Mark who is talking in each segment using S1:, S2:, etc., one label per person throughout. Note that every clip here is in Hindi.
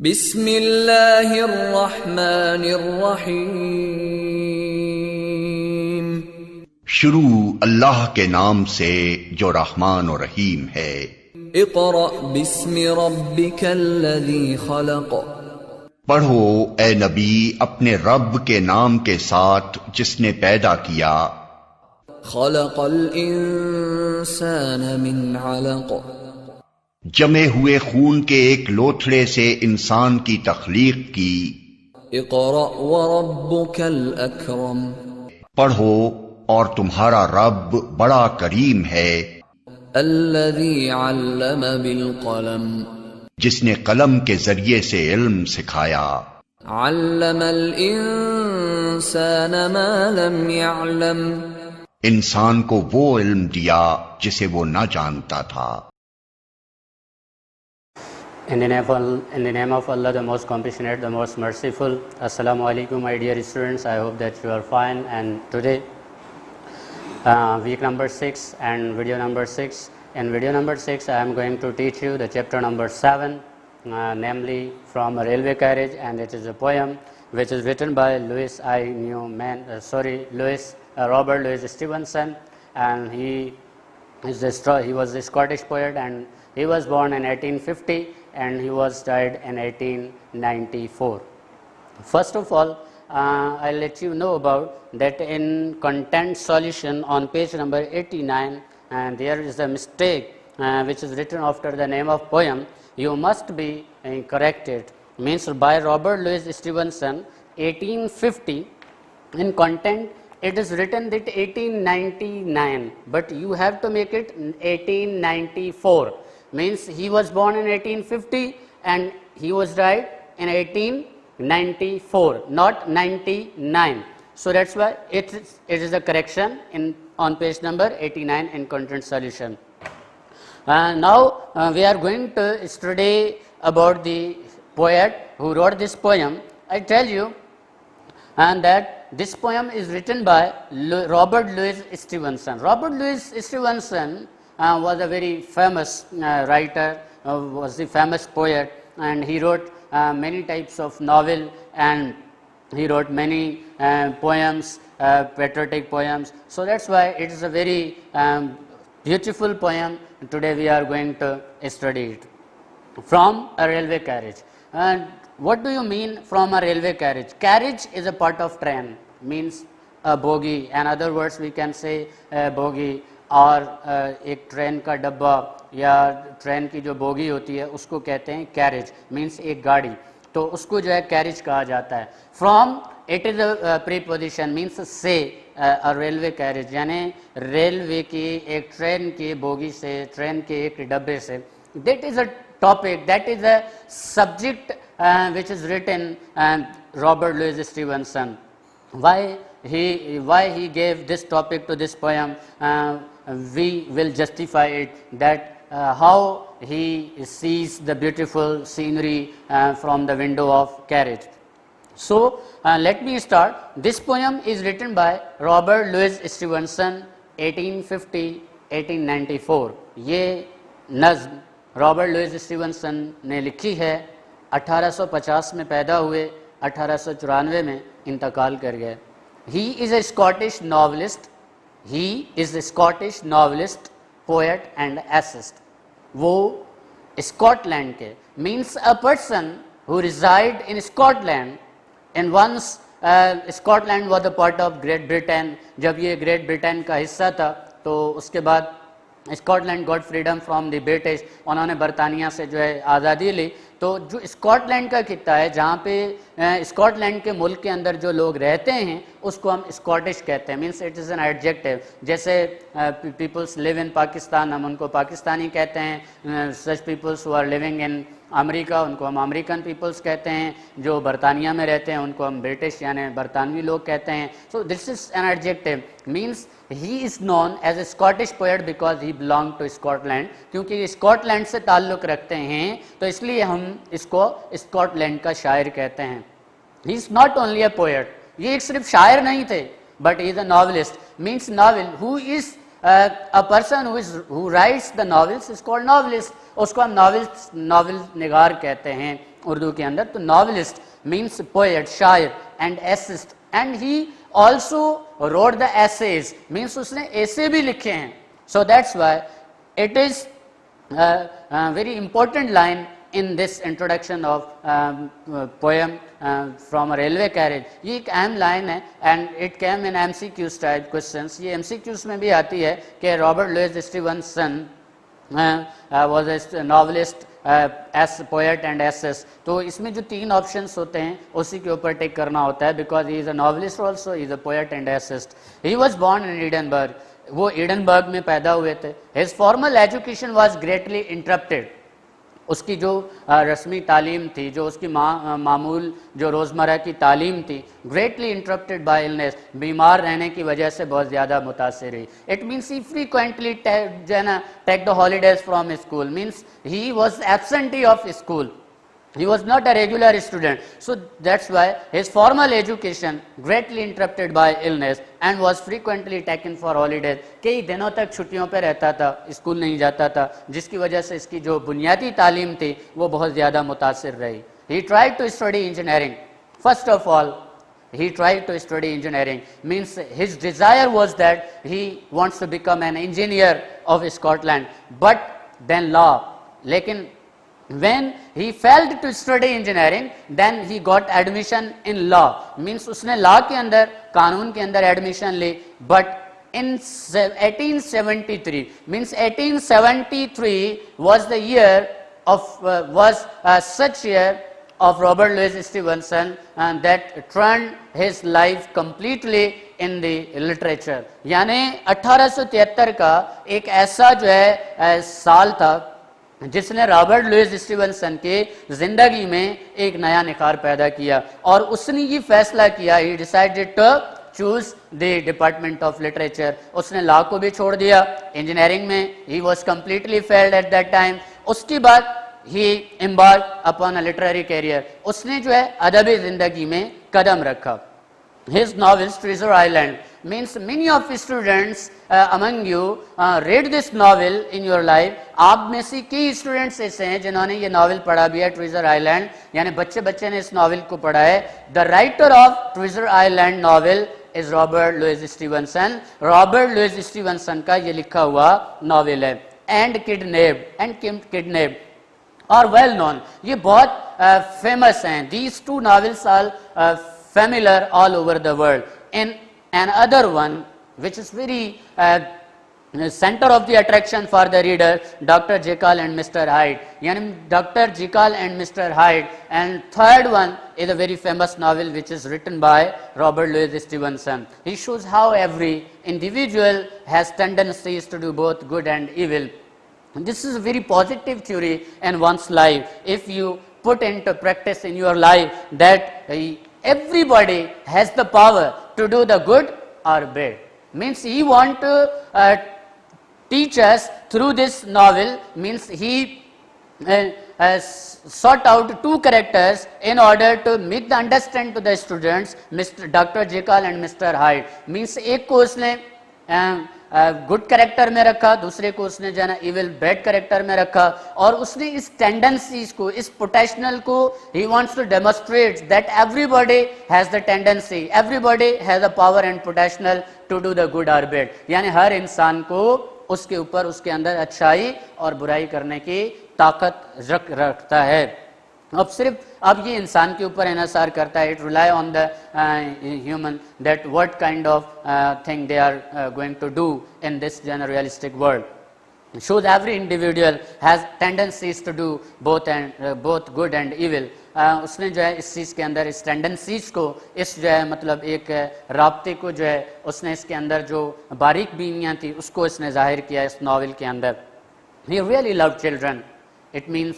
S1: बिस्मिल्लाहिर्रहमानिर्रहीम।
S2: शुरू अल्लाह के नाम से जो रहमान और रहीम है।
S1: इक़रा बिस्मि रब्बिकल्लज़ी खलक़।
S2: पढ़ो ए नबी अपने रब के नाम के साथ जिसने पैदा किया।
S1: खलक़ल इंसान मिन अलक़।
S2: जमे हुए खून के एक लोथड़े से इंसान की तख्लीक की।
S1: इक़रा व रब्बुकल अकरम।
S2: पढ़ो और तुम्हारा रब बड़ा करीम है।
S1: अल्लज़ी अल्लम बिल क़लम।
S2: जिसने कलम के जरिए से इल्म सिखाया।
S1: अल्लमल इंसान मा लम यअलम।
S2: इंसान को वो इल्म दिया जिसे वो न जानता था।
S3: In the name of Allah, the most compassionate, the most merciful. Assalamu alaikum, my dear students. I hope that you are fine. And today, week number 6 and video number 6. In video number 6, I am going to teach you the chapter number 7, namely from a railway carriage, and it is a poem which is written by Robert Louis Stevenson, and he was a Scottish poet, and he was born in 1850 and he was died in 1894. First of all, I'll let you know about that in content solution on page number 89, and there is a mistake which is written after the name of poem. You must be corrected. Means by Robert Louis Stevenson, 1850. In content, it is written that 1899, but you have to make it 1894. Means he was born in 1850 and he was died in 1894, not 99. So that's why it is a correction on page number 89 in content solution. Now we are going to study about the poet who wrote this poem. I tell you, and that this poem is written by Robert Louis Stevenson. Robert Louis Stevenson was a very famous writer, was the famous poet, and he wrote many types of novel, and he wrote many poems, patriotic poems. So that's why it is a very beautiful poem. Today we are going to study it. From a railway carriage. And what do you mean from a railway carriage? Carriage is a part of train, means a bogie. In other words, we can say a bogie. और एक ट्रेन का डब्बा या ट्रेन की जो बोगी होती है उसको कहते हैं कैरेज, मीन्स एक गाड़ी, तो उसको जो है कैरेज कहा जाता है. From it is a preposition, means से अ रेलवे कैरेज, यानी रेलवे की एक ट्रेन की बोगी से, ट्रेन के एक डब्बे से. That is a topic, that is a subject which is written Robert Louis Stevenson. Why he gave this topic to this poem, we will justify it, that how he sees the beautiful scenery from the window of carriage. So let me start. This poem is written by Robert Louis Stevenson, 1850-1894. ये नज़्म रॉबर्ट लुइस स्टीवनसन ने लिखी है. 1850 में पैदा हुए, 1894 में इंतकाल कर गए. He is a Scottish novelist. He is a Scottish novelist, poet and essayist. वो स्कॉटलैंड के, means a person who reside in Scotland, and once Scotland was a part of Great Britain. जब ये ग्रेट ब्रिटेन का हिस्सा था तो उसके बाद Scotland got freedom from the British, उन्होंने बरतानिया से जो है आज़ादी ली. तो जो स्कॉटलैंड का खित्ता है, जहाँ पे स्कॉटलैंड के मुल्क के अंदर जो लोग रहते हैं उसको हम स्कॉटिश कहते हैं. Means it is an adjective. जैसे पीपल्स लिव इन पाकिस्तान, हम उनको पाकिस्तानी कहते हैं. Such peoples who are living in America, उनको हम अमेरिकन पीपल्स कहते हैं. जो बरतानिया में रहते हैं उनको हम ब्रिटिश यानी बरतानवी लोग कहते हैं. So this is an adjective. Means he is known as a Scottish poet because he belong to Scotland. क्योंकि स्कॉटलैंड से ताल्लुक़ रखते हैं तो इसलिए हम इसको स्कॉटलैंड का शायर कहते हैं. He is not only a poet, ये एक सिर्फ शायर नहीं थे, but he is a novelist. Means novel, who is a person who writes the novels is called novelist. उसको हम नॉवल निगार कहते हैं उर्दू के अंदर। तो नॉवलिस्ट मीन्स पोएट, शायर and essayist, and he also wrote the essays, means उसने ऐसे भी लिखे हैं। So that's why it is very important line in this introduction of poem from a railway carriage। ये एक अहम लाइन है and it came in MCQs type questions. ये MCQs में भी आती है कि Robert Louis Stevenson was a novelist, as poet and essayist। तो इसमें जो 3 ऑप्शंस होते हैं उसी के ऊपर टेक करना होता है, because he is a novelist also, he is a poet and essayist. He was born in Edinburgh, वो एडनबर्ग में पैदा हुए थे। His formal education was greatly interrupted, उसकी जो रस्मी तालीम थी, जो उसकी मामूल जो रोज़मर्रा की तालीम थी, ग्रेटली इंटरप्टेड बाय इलनेस, बीमार रहने की वजह से बहुत ज़्यादा मुतासिर रही। इट मीन्स ही फ्रीक्वेंटली जो है ना take the holidays from school, means he was absentee of school, he was not a regular student। So that's why his formal education greatly interrupted by illness and was frequently taken for holidays। कई दिनों तक छुट्टियों पे रहता था, स्कूल नहीं जाता था, जिसकी वजह से इसकी जो बुनियादी तालीम थी वो बहुत ज़्यादा मुतासिर रही। He tried to study engineering। First of all, he tried to study engineering, means his desire was that he wants to become an engineer of Scotland, but then law। लेकिन when he failed to study engineering, then he got admission in law, means उसने law के अंदर, कानून के अंदर admission Lee. but in 1873, means 1873 was the year of such year of Robert Louis Stevenson and that turned his life completely in the literature। यानी 1873 का एक ऐसा जो है साल था जिसने रॉबर्ट लुइस स्टीवनसन के जिंदगी में एक नया निखार पैदा किया, और उसने ये फैसला किया, he decided to choose the department of literature. उसने लॉ को भी छोड़ दिया, इंजीनियरिंग में he was completely failed at that time. उसके बाद he embark upon a literary career, उसने जो है अदबी जिंदगी में कदम रखा। His novels Treasure Island, means many of students among you read this novel in your life। आप में से कई स्टूडेंट्स ऐसे हैं जिन्होंने ये नॉवल पढ़ा भी है, ट्रेजर आइलैंड, यानी बच्चे बच्चे ने इस नॉवल को पढ़ा है। The writer of Treasure Island novel is Robert Louis Stevenson. Robert Louis Stevenson का ये लिखा हुआ नॉवल है। एंड किडनैप्ड और वेल नोन, ये बहुत फेमस हैं। These 2 novels are familiar all over the world। In another one which is very center of the attraction for the reader, Dr. Jekyll and Mr. Hyde, yani Dr. Jekyll and Mr. Hyde। and third one is a very famous novel which is written by Robert Louis Stevenson। he shows how every individual has tendencies to do both good and evil। this is a very positive theory in one's life if you put into practice in your life that everybody has the power to do the good or bad। means he want to teach us through this novel, means he sought out 2 characters in order to make the understand to the students, Dr. Jekyll and Mr. Hyde। means एक को उसने गुड कैरेक्टर में रखा, दूसरे को उसने जो है ना इविल बैड कैरेक्टर में रखा, और उसने इस टेंडेंसीज को, इस पोटेंशियल को, he wants to demonstrate that everybody has the tendency, everybody has the power and potential to do the good और बैड। यानी हर इंसान को उसके ऊपर, उसके अंदर अच्छाई और बुराई करने की ताकत रखता है। अब ये इंसान के ऊपर इन्हसार करता है। It rely on the human that what kind of thing they are going to do in this realistic world. shows every individual has tendencies to do both good and evil। उसने जो है इस चीज़ के अंदर, इस टेंडेंसीज को, इस जो है मतलब एक राब्ते को जो है उसने इसके अंदर जो बारीक बीनियाँ थी उसको इसने जाहिर किया इस नावल के अंदर। he really loved children। It means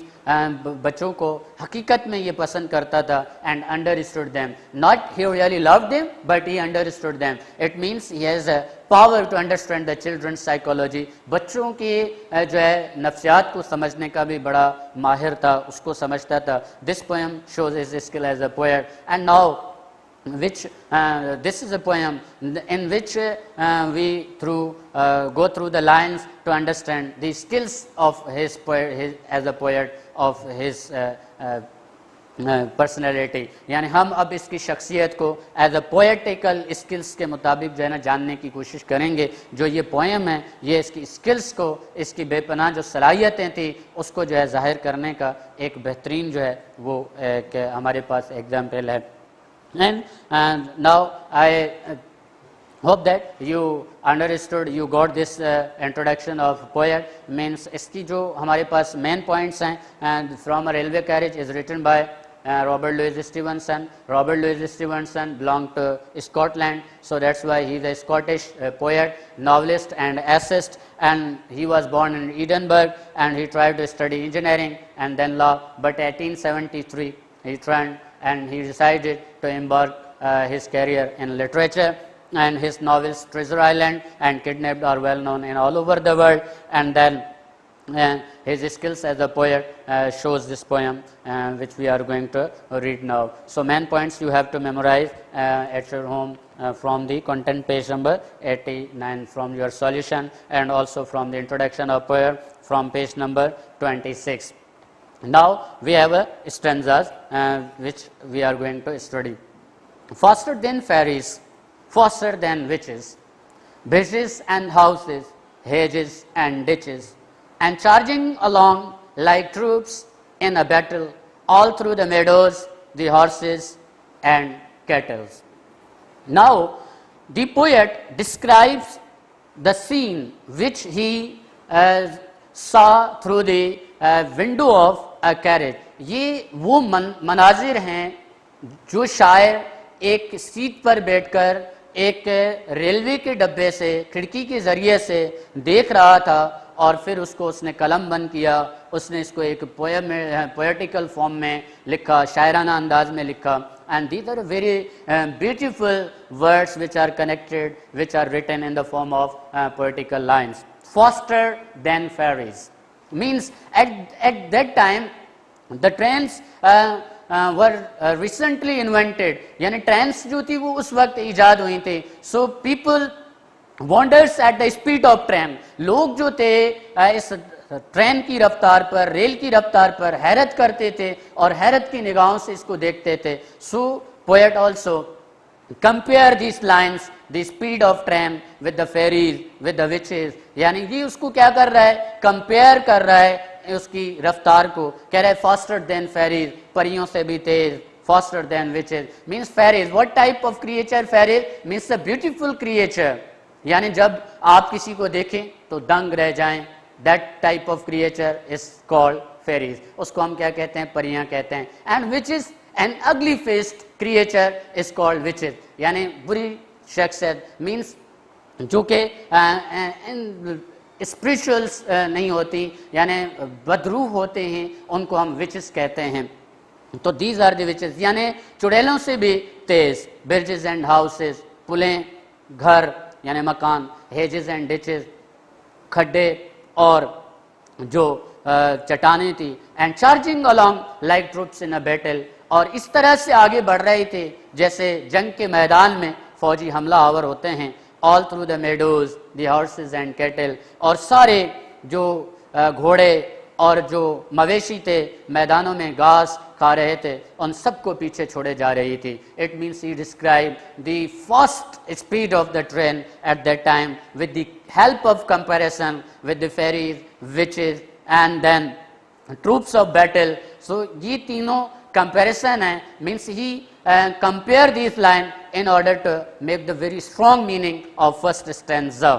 S3: बच्चों को हकीकत में ये पसंद करता था। And understood them, not he really loved them but he understood them. It means he has a power to understand the children's psychology. बच्चों की जो है नफ्सियात को समझने का भी बड़ा माहिर था, उसको समझता था। This poem shows his skill as a poet. And now which this is a poem in which we go through the lines to understand the skills of his as a poet, of his personality, यानी हम अब इसकी शख्सियत को एज अ पोएटिकल स्किल्स के मुताबिक जो है ना जानने की कोशिश करेंगे। जो ये पोएम है ये इसकी स्किल्स को, इसकी बेपनाह जो सलाहियतें थी उसको जो है ज़ाहिर करने का एक बेहतरीन जो है वो हमारे पास एग्जाम्पल है। And now I hope that you understood, you got this introduction of poet, means इसकी जो हमारे पास main points हैं, and From a Railway Carriage is written by Robert Louis Stevenson. Robert Louis Stevenson belonged to Scotland, so that's why he is a Scottish poet, novelist and essayist, and he was born in Edinburgh and he tried to study engineering and then law, but 1873 he turned and he decided to embark his career in literature. And his novels Treasure Island and Kidnapped are well known in all over the world, and then his skills as a poet shows this poem which we are going to read now. So main points you have to memorize at your home from the content page number 89 from your solution, and also from the introduction of poem from page number 26. Now we have a stanzas which we are going to study. Faster than fairies, faster than witches, bridges and houses, hedges and ditches, and charging along like troops in a battle, all through the meadows, the horses and cattle. Now, the poet describes the scene which he saw through the window of a carriage. ये वो मनाजिर हैं जो शायर एक सीट पर बैठकर एक रेलवे के डब्बे से खिड़की के ज़रिए से देख रहा था, और फिर उसको उसने कलम बंद किया, उसने इसको एक पोएम में पोएटिकल फॉर्म में लिखा, शायराना अंदाज में लिखा. And these are very beautiful words which are connected, which are written in the form of poetical lines. Faster than fairies means at that time the trains were recently invented, यानी ट्रेन्स जो थी वो उस वक्त ईजाद हुई थी. So people wonders at the speed of train, लोग जो थे इस ट्रेन की रफ्तार पर, रेल की रफ्तार पर हैरत करते थे और हैरत की निगाहों से इसको देखते थे. So poet also compare this lines, the speed of train with the fairies with the witches, यानी ये उसको क्या कर रहा है, कंपेयर कर रहा है उसकी रफ्तार को. कह रहा है फास्टर देन फेरीज, परियों से भी तेज. Faster than witches means fairies. What type of creature fairies means a beautiful creature, यानी जब आप किसी को देखें तो दंग रह जाएं. That type of creature is called fairies. उसको हम क्या कहते हैं, परियां कहते हैं. And which is an ugly faced creature is called witches, यानी बुरी शख्सियत मीन्स जो कि स्पिरिचुअल्स नहीं होती, यानी बदरूह होते हैं, उनको हम विचेस कहते हैं. तो दीज आर द विचेस, यानी चुड़ैलों से भी तेज. ब्रिजेस एंड हाउसेस, पुलें, घर यानी मकान. हेजेस एंड डिचेस, खड्डे और जो चट्टानें थी. And charging along like troops in a battle, और इस तरह से आगे बढ़ रहे थे जैसे जंग के मैदान में फौजी हमला आवर होते हैं. All through the meadows, the horses and cattle, और सारे जो घोड़े और जो मवेशी थे मैदानों में घास खा रहे थे, उन सबको पीछे छोड़े जा रही थी. It means he describe the fast speed of the train at that time with the help of comparison with the fairies, witches and then troops of battle. So ये तीनों कंपैरिजन है. Means he compare this line in order to make the very strong meaning of first stanza.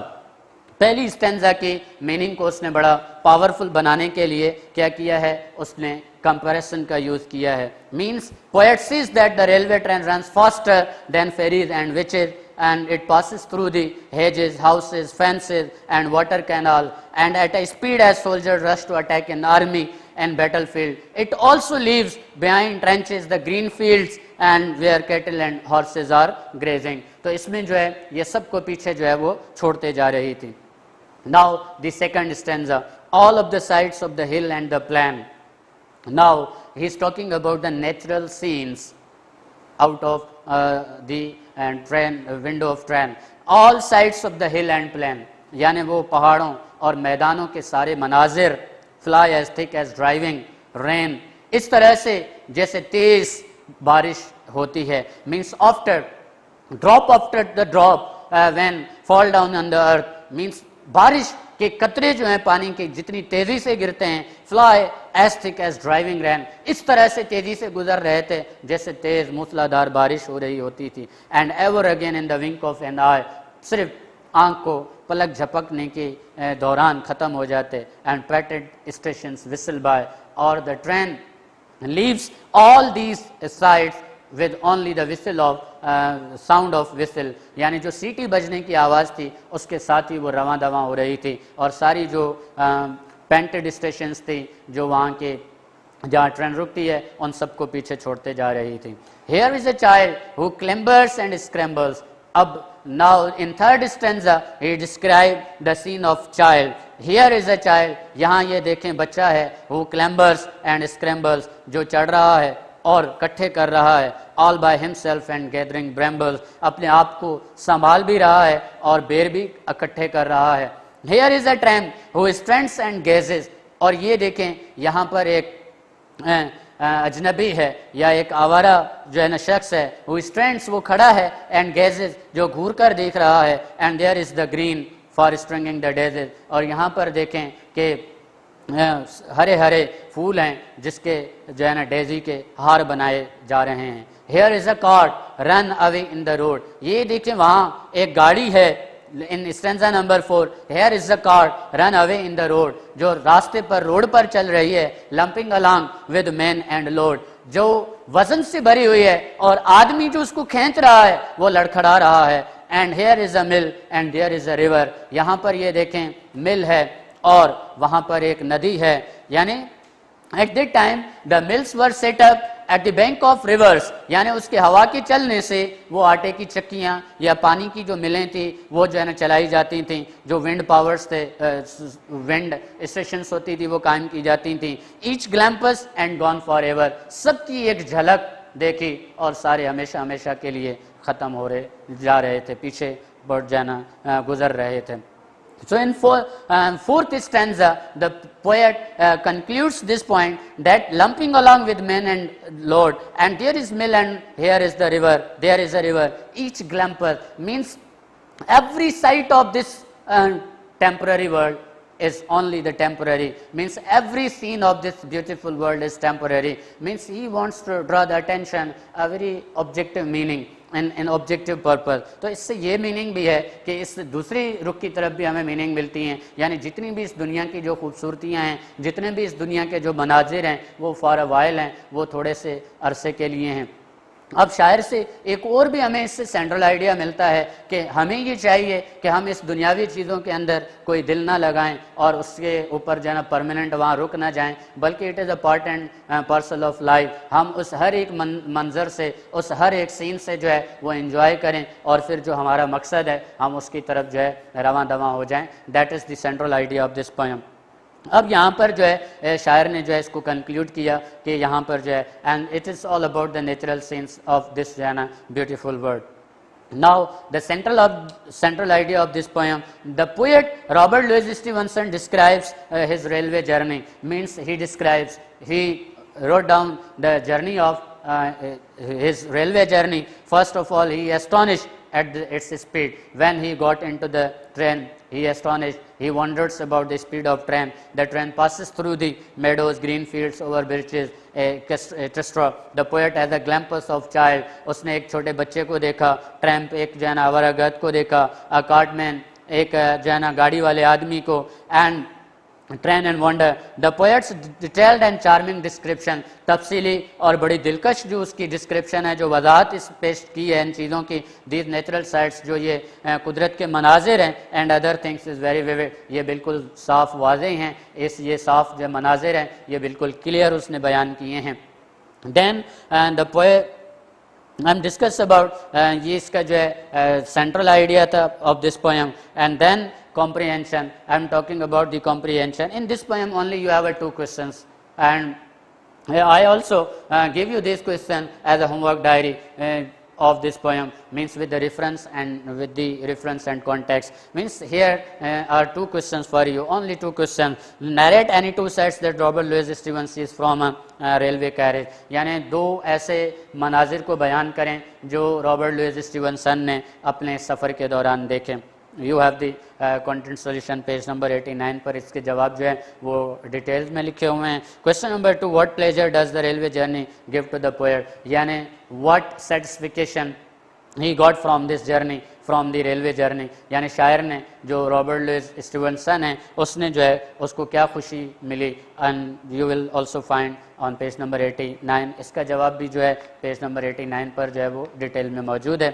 S3: पहली स्टेंजा की मीनिंग को उसने बड़ा पावरफुल बनाने के लिए क्या किया है, उसने कंपैरिजन का यूज किया है. Means poet sees that the railway train runs faster than ferries and witches, and it passes through the hedges, houses, fences and water canal, and at a speed as soldiers rush to attack an army and battlefield. It also leaves behind trenches the green fields and where cattle and horses are grazing. तो इसमें जो है ये सबको पीछे जो है वो छोड़ते जा रही थी. Now the second stanza, all of the sides of the hill and the plain. Now he is talking about the natural scenes out of the window of train. All sides of the hill and plain, यानी वो पहाड़ों और मैदानों के सारे मनाजिर, fly as thick as driving rain, इस तरह से जैसे तेज बारिश होती है, means drop after the drop when fall down on the earth, means बारिश के कतरे जो हैं पानी के जितनी तेजी से गिरते हैं, fly as thick as driving rain, इस तरह से तेजी से गुजर रहे थे जैसे तेज मूसलाधार बारिश हो रही होती थी. And ever again in the wink of an eye, सिर्फ आंख को पलक झपकने के दौरान खत्म हो जाते. And patent stations whistle by, or the train leaves all these sides with only the whistle of sound of whistle, यानी जो सीटी बजने की आवाज़ थी उसके साथ ही वो रवां दवां हो रही थी. और सारी जो पेंटेड स्टेशंस थी जो वहाँ के जहाँ ट्रेन रुकती है उन सबको पीछे छोड़ते जा रही थी. Here is a child who clambers and scrambles. अब now in third stanza he described the scene of child. Here is a child, यहाँ ये देखें बच्चा है, who clambers and scrambles, जो चढ़ रहा है और इकट्ठे कर रहा है, all by himself and gathering brambles, अपने आप को संभाल भी रहा है और बेर भी इकट्ठे कर रहा है. Here is a tramp who stands and gazes, और ये देखें यहाँ पर एक अजनबी है या एक आवारा जो है ना शख्स है, who stands वो खड़ा है, and gazes जो घूर कर देख रहा है, and there is the green for stringing the daisies, और यहाँ पर देखें कि हरे हरे फूल हैं जिसके जो है ना डेजी के हार बनाए जा रहे हैं. Here is a cart run away in the road, ये देखें वहाँ एक गाड़ी है. In stanza number 4, here is a cart run away in the road, जो रास्ते पर रोड पर चल रही है. Lumping along with men and load, जो वजन से भरी हुई है और आदमी जो उसको खींच रहा है वो लड़खड़ा रहा है. And here is a mill and there is a river, यहाँ पर ये देखें मिल है और वहाँ पर एक नदी है. यानी at that time the mills were set up at the bank of rivers, यानी उसके हवा के चलने से वो आटे की चक्कियाँ या पानी की जो मिलें थी वो जो है ना चलाई जाती थी. जो विंड पावर्स थे, विंड स्टेशंस होती थी वो कायम की जाती थी. each glimpse and gone forever, सबकी एक झलक देखी और सारे हमेशा हमेशा के लिए ख़त्म हो रहे जा रहे थे, पीछे बढ़ जाना गुजर रहे थे. So in fourth stanza, the poet concludes this point that lumping along with men and load, and there is mill and here is the river, there is a river. Each glamper means every sight of this temporary world is only the temporary, means every scene of this beautiful world is temporary, means he wants to draw the attention a very objective meaning and objective purpose. तो इससे ये मीनिंग भी है कि इस दूसरी रुख की तरफ भी हमें मीनिंग मिलती हैं, यानी जितनी भी इस दुनिया की जो खूबसूरतियाँ हैं, जितने भी इस दुनिया के जो मनाजिर हैं वो फॉर अ वाइल हैं, वो थोड़े से अरसे के लिए हैं. अब शायर से एक और भी हमें इससे सेंट्रल आइडिया मिलता है कि हमें ये चाहिए कि हम इस दुनियावी चीज़ों के अंदर कोई दिल ना लगाएं और उसके ऊपर जो है ना परमानेंट वहाँ रुक ना जाएं, बल्कि it is a part and parcel of life. हम उस हर एक मंजर से, उस हर एक सीन से जो है वो एंजॉय करें और फिर जो हमारा मकसद है हम उसकी तरफ जो है रवां दवां हो जाएं. That is the central idea of this poem. अब यहाँ पर जो है शायर ने जो है इसको कंक्लूड किया कि यहाँ पर जो है and it is all about the natural scenes of this जो है ना beautiful world. Now the central idea of this poem, the poet Robert Louis Stevenson describes his railway journey, means he wrote down the journey of his railway journey. First of all, he astonished at its speed. When he got into the train, he astonished. He wonders about the speed of train. The train passes through the meadows, green fields, over bridges, etc. The poet has a glimpse of child. उसने एक छोटे बच्चे को देखा. Tramp एक जो है ना आवारागर्द को देखा. A cartman एक जो है ना गाड़ी वाले आदमी को. And train and wonder. The poet's detailed and charming description, तफसीली और बड़ी दिलकश जो उसकी डिस्क्रिप्शन है, जो वजाहत इस पेश की है इन चीज़ों की, these natural sights जो ये कुदरत के मनाजिर हैं, and other things is very vivid, ये बिल्कुल साफ वाज़ेह हैं, ये साफ जो मनाजिर हैं ये बिल्कुल क्लियर उसने बयान किए हैं. Then the poet I'm discuss about ये इसका जो है central idea था of this poem, and then comprehension. I'm talking about the comprehension. In this poem only you have two questions, and I also give you this question as a homework diary of this poem, means with the reference and with the reference and context. Means here are two questions for you, only two questions. Narrate any two sights that Robert Louis Stevenson sees from a railway carriage. यानी दो ऐसे मनाजिर को बयान करें जो रॉबर्ट लुइस स्टीवनसन ने अपने सफ़र के दौरान देखे. You have the content solution page number 89 पर इसके जवाब जो है वो डिटेल्स में लिखे हुए हैं. Question number 2, what pleasure does the railway journey give to the poet, यानी what satisfaction he got from this journey, from the railway journey, यानी शायर ने जो रॉबर्ट लुइस स्टीवनसन है उसने जो है उसको क्या खुशी मिली. And you will also find on page number 89. इसका जवाब भी जो है पेज नंबर 89 पर जो है वो डिटेल में मौजूद है.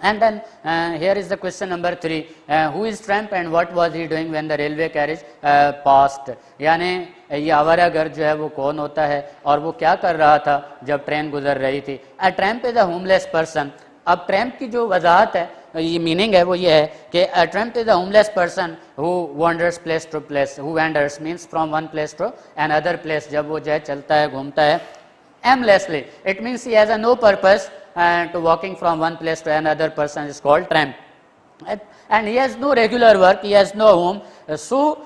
S3: And then here is the question number 3, who is tramp and what was he doing when the railway carriage passed, यानी ये आवारागर जो है वो कौन होता है और वो क्या कर रहा था जब ट्रेन गुजर रही थी. A tramp is a homeless person. अब ट्रैम्प की जो वजाहत है, ये मीनिंग है वो ये है कि a tramp is a homeless person who wanders place to place. Who wanders means from one place to another place. जब वो जो है चलता है घूमता है aimlessly, it means he has a no purpose to walking from one place to another person is called tramp. And he has no regular work, he has no home, so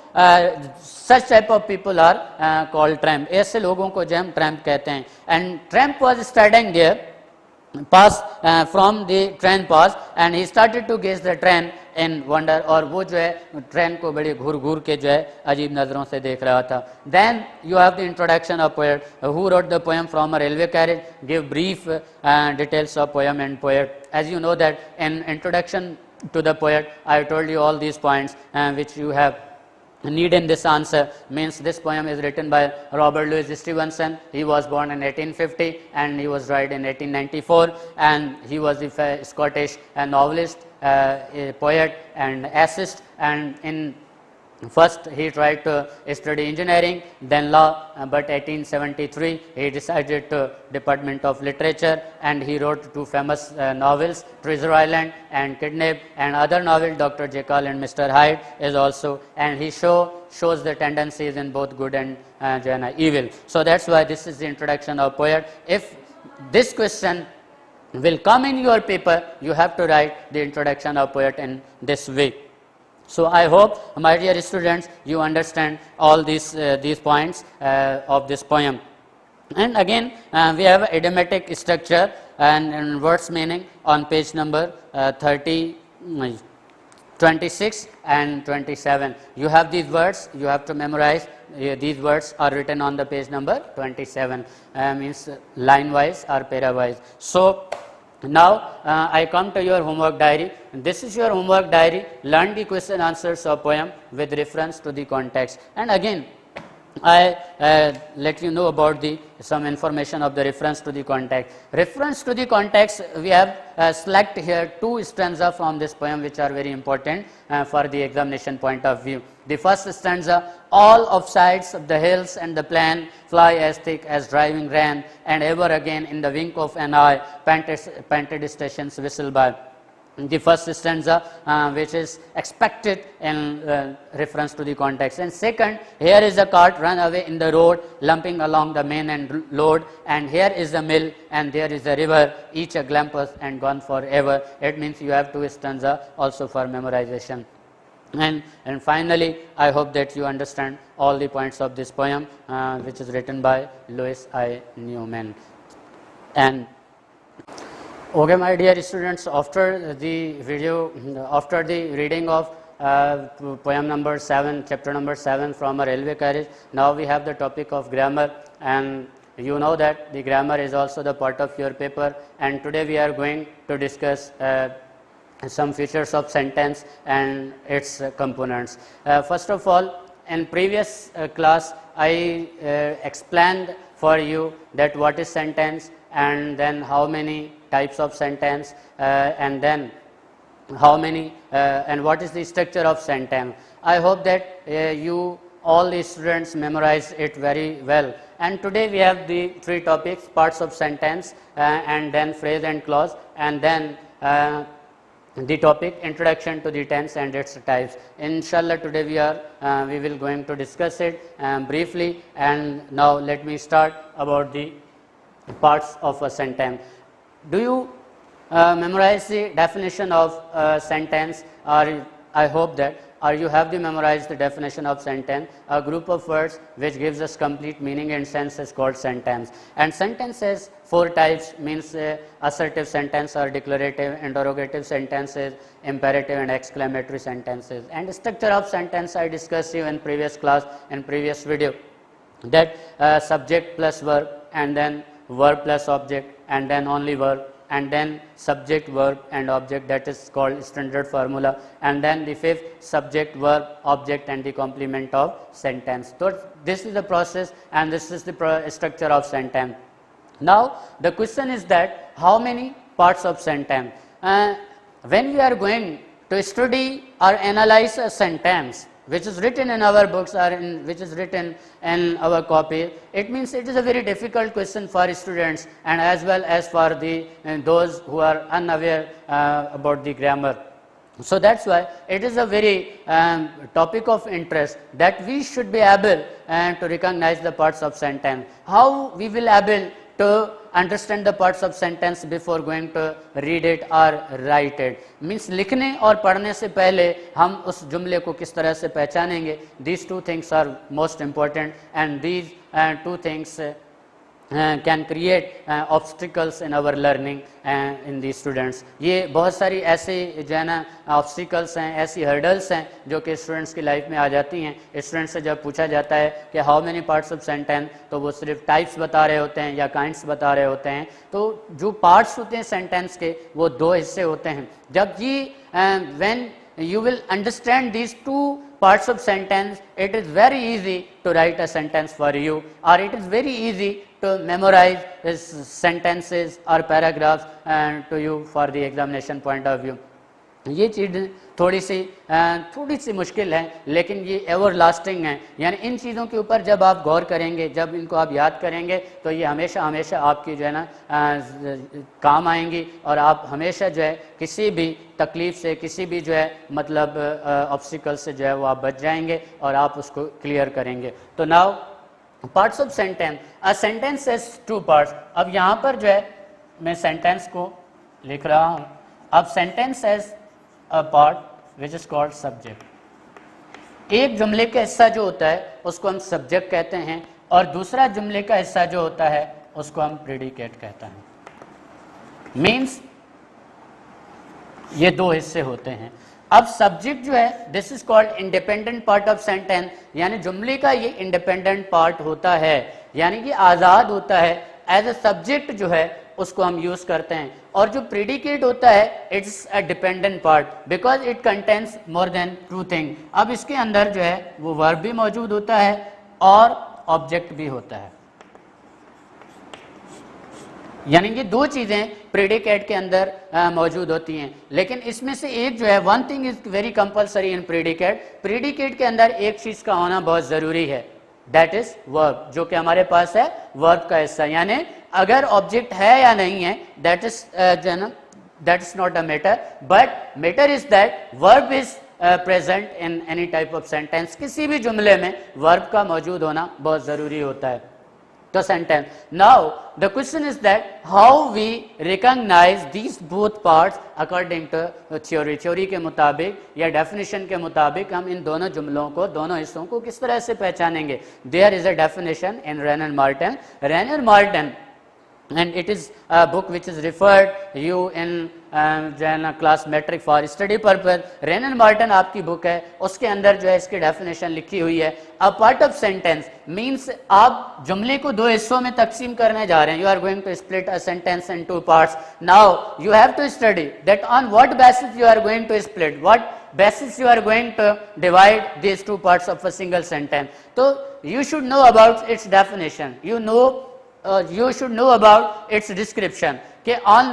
S3: such type of people are called tramp. ऐसे लोगों को जो हम tramp कहते हैं. And tramp was standing there, pass from the train pass, and he started to gaze the train in wonder, और वो जो है ट्रेन को बड़ी घूर घूर के जो है अजीब नज़रों से देख रहा था. Then you have the introduction of poet. Who wrote the poem from a railway carriage? Give brief details of poem and poet. As you know that in introduction to the poet, I told you all these points which you have need in this answer. Means this poem is written by Robert Louis Stevenson. He was born in 1850 and he was died in 1894, and he was a Scottish novelist, a poet and essayist, and in first he tried to study engineering, then law, but 1873 he decided to Department of Literature, and he wrote two famous novels, Treasure Island and Kidnap, and other novel Dr. Jekyll and Mr. Hyde is also, and he shows the tendencies in both good and evil. So that's why this is the introduction of poet. If this question will come in your paper, you have to write the introduction of poet in this way. So I hope, my dear students, you understand all these points of this poem. And again, we have idiomatic structure and words meaning on page number 26 and 27. You have these words, you have to memorize. These words are written on the page number 27, means line wise or para wise. So now I come to your homework diary. This is your homework diary. Learn the question answers of poem with reference to the context. And again, I let you know about some information of the reference to the context. Reference to the context, we have select here two stanza from this poem which are very important for the examination point of view. The first stanza, all of sides of the hills and the plain fly as thick as driving rain, and ever again in the wink of an eye painted stations whistle by. The first stanza which is expected in reference to the context. And second, here is a cart run away in the road lumping along the main and load, and here is the mill and there is a river, each a glampus and gone forever. It means you have two stanza also for memorization. And finally, I hope that you understand all the points of this poem which is written by Louis I. Newman. And okay, my dear students, after the video, after the reading of poem number 7, chapter number 7 from a railway carriage, now we have the topic of grammar, and you know that the grammar is also the part of your paper, and today we are going to discuss some features of sentence and its components. First of all, in previous class, I explained for you that what is sentence, and then how many types of sentence, and then how many and what is the structure of sentence. I hope that you all the students memorize it very well. And today we have the three topics: parts of sentence, and then phrase and clause, and then the topic introduction to the tense and its types. Inshallah today we will going to discuss it briefly, and now let me start about the parts of a sentence. Do you memorize the definition of a sentence? Or I hope that you have memorized the definition of sentence. A group of words which gives us complete meaning and sense is called sentence. And sentence has four types, means assertive sentence or declarative, interrogative sentences, imperative and exclamatory sentences. And structure of sentence I discussed you in previous class and previous video, that subject plus verb, and then verb plus object, and then only verb, and then subject, verb and object, that is called standard formula, and then the fifth subject, verb, object and the complement of sentence. So this is the process and this is the structure of sentence. Now the question is that how many parts of sentence? When we are going to study or analyze a sentence which is written in our books or which is written in our copy, it means it is a very difficult question for students and as well as for the those who are unaware about the grammar. So that's why it is a very topic of interest that we should be able to recognize the parts of sentence. How we will able to understand the parts of sentence before going to read it or write it, means लिखने और पढ़ने से पहले हम उस जुमले को किस तरह से पहचानेंगे. These two things are most important, and these two things can create obstacles in our learning in the students. ये बहुत सारी ऐसे जो है ना obstacles हैं, ऐसी hurdles हैं जो कि students की life में आ जाती हैं. Students से जब पूछा जाता है कि how many parts of sentence, तो वो सिर्फ types बता रहे होते हैं या kinds बता रहे होते हैं. तो जो parts होते हैं sentence के वो दो हिस्से होते हैं. जब ये when you will understand these two parts of sentence, it is very easy to write a sentence for you, or it is very easy to memorize sentences or paragraphs to you for the examination point of view. ये चीज़ थोड़ी सी मुश्किल है लेकिन ये एवर लास्टिंग है. यानी इन चीज़ों के ऊपर जब आप गौर करेंगे, जब इनको आप याद करेंगे तो ये हमेशा हमेशा आपकी जो है ना काम आएंगी और आप हमेशा जो है किसी भी तकलीफ से, किसी भी जो है मतलब ऑब्स्टिकल से जो है वो आप बच जाएंगे और आप उसको क्लियर करेंगे. तो now parts of sentence. A sentence has two parts. अब यहाँ पर जो है मैं सेंटेंस को लिख रहा हूँ. अब sentence has a part which is called subject. एक जुमले का हिस्सा जो होता है उसको हम सब्जेक्ट कहते हैं और दूसरा जुमले का हिस्सा जो होता है उसको हम प्रेडिकेट कहते हैं. मीन्स ये दो हिस्से होते हैं. अब सब्जेक्ट जो है this is called independent part of sentence, यानी जुमले का ये इंडिपेंडेंट पार्ट होता है, यानी कि आज़ाद होता है. एज ए सब्जेक्ट जो है उसको हम यूज करते हैं. और जो प्रेडिकेट होता है it's a dependent part because it contains more than two thing. अब इसके अंदर जो है वो वर्ब भी मौजूद होता है और ऑब्जेक्ट भी होता है. यानी कि दो चीजें प्रेडिकेट के अंदर मौजूद होती हैं. लेकिन इसमें से एक जो है one thing is very compulsory in predicate. Predicate के अंदर एक चीज का होना बहुत जरूरी है, दैट इज वर्ब, जो कि हमारे पास है वर्ब का हिस्सा. यानी अगर ऑब्जेक्ट है या नहीं है that is that is not a matter, but matter is that verb is present in any type of sentence. किसी भी जुमले में वर्ब का मौजूद होना बहुत जरूरी होता है. तो sentence. Now the question is that how we recognize these both parts according to theory. Theory के मुताबिक या डेफिनेशन के मुताबिक हम इन दोनों जुमलों को, दोनों हिस्सों को किस तरह से पहचानेंगे. There is a definition in Wren and Martin. Wren and Martin, and it is a book which is referred you in class metric for study purpose. Wren and Martin आपकी बुक है, उसके अंदर जो है इसकी डेफिनेशन लिखी हुई है. A part of sentence means आप जुमले को दो हिस्सों में तकसीम करने जा रहे हैं. You are going to split a sentence in two parts. Now you have to study that on what basis you are going to split, what basis you are going to divide these two parts of a single sentence. So you should know about its definition, you should know about its description. Okay, on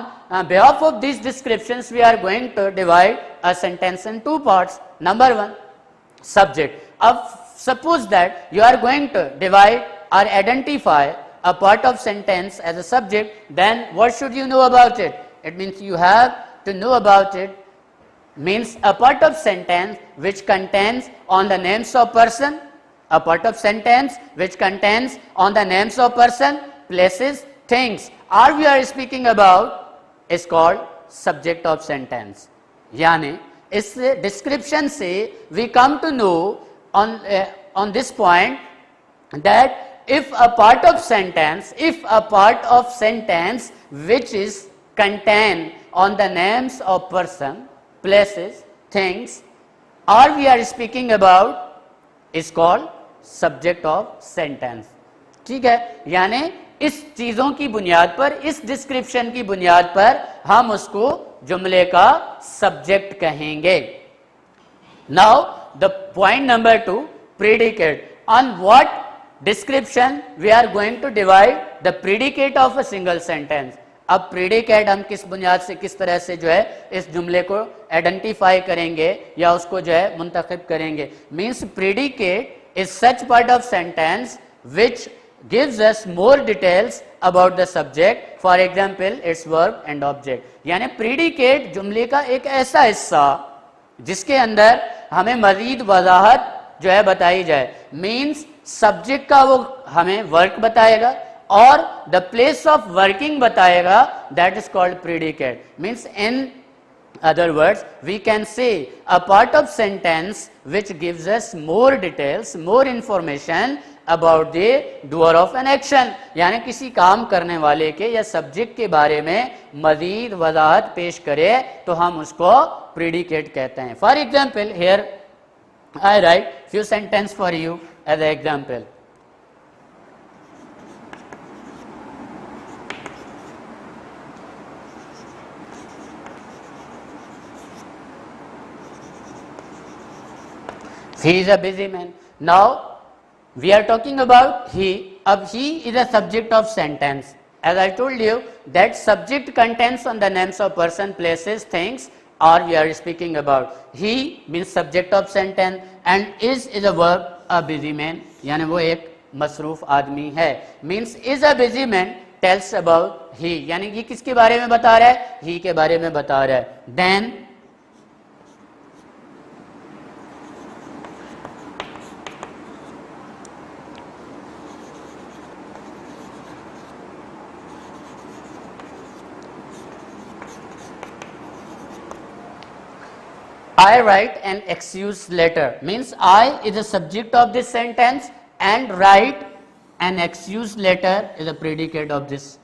S3: behalf of these descriptions we are going to divide a sentence in two parts. Number one, subject. Suppose that you are going to divide or identify a part of sentence as a subject, then what should you know about it? It means you have to know about it means a part of sentence which contains on the names of person, a part of sentence which contains on the names of person, places, things, or we are speaking about is called subject of sentence. यानी इस description से we come to know on this point that if a part of sentence which is contained on the names of person, places, things, or we are speaking about is called subject of sentence. ठीक है, यानी इस चीजों की बुनियाद पर, इस डिस्क्रिप्शन की बुनियाद पर हम उसको जुमले का सब्जेक्ट कहेंगे. Now the point number 2, predicate. On what description we are going to divide the predicate of a single sentence. अब प्रीडिकेट हम किस बुनियाद से, किस तरह से जो है इस जुमले को आइडेंटिफाई करेंगे या उसको जो है मुंतखब करेंगे. Means predicate is such part of sentence which gives us more details about the subject, for example its verb and object. यानी प्रीडिकेट जुमले का एक ऐसा हिस्सा जिसके अंदर हमें मजीद वजाहत जो है बताई जाए. मीन्स सब्जेक्ट का वो हमें वर्क बताएगा और द प्लेस ऑफ वर्किंग बताएगा, that is called predicate. Means in other words we can say a part of sentence which gives us more details, more information about the doer of an action. यानी किसी काम करने वाले के या सब्जेक्ट के बारे में मजीद वजाहत पेश करे तो हम उसको प्रीडिकेट कहते हैं. For example here I write few sentences for you as an example. He is a busy man. Now we are talking about he. Ab he is a subject of sentence. As I told you that subject contains on the names of person, places, things, or we are speaking about. He means subject of sentence and is a verb, a busy man. यानी वो एक मसरूफ आदमी है. Means is a busy man tells about he. यानी ये किसके बारे में बता रहा है? he के बारे में बता रहा है. Then I write an excuse letter. Means I is the subject of this sentence and write an excuse letter is a predicate of this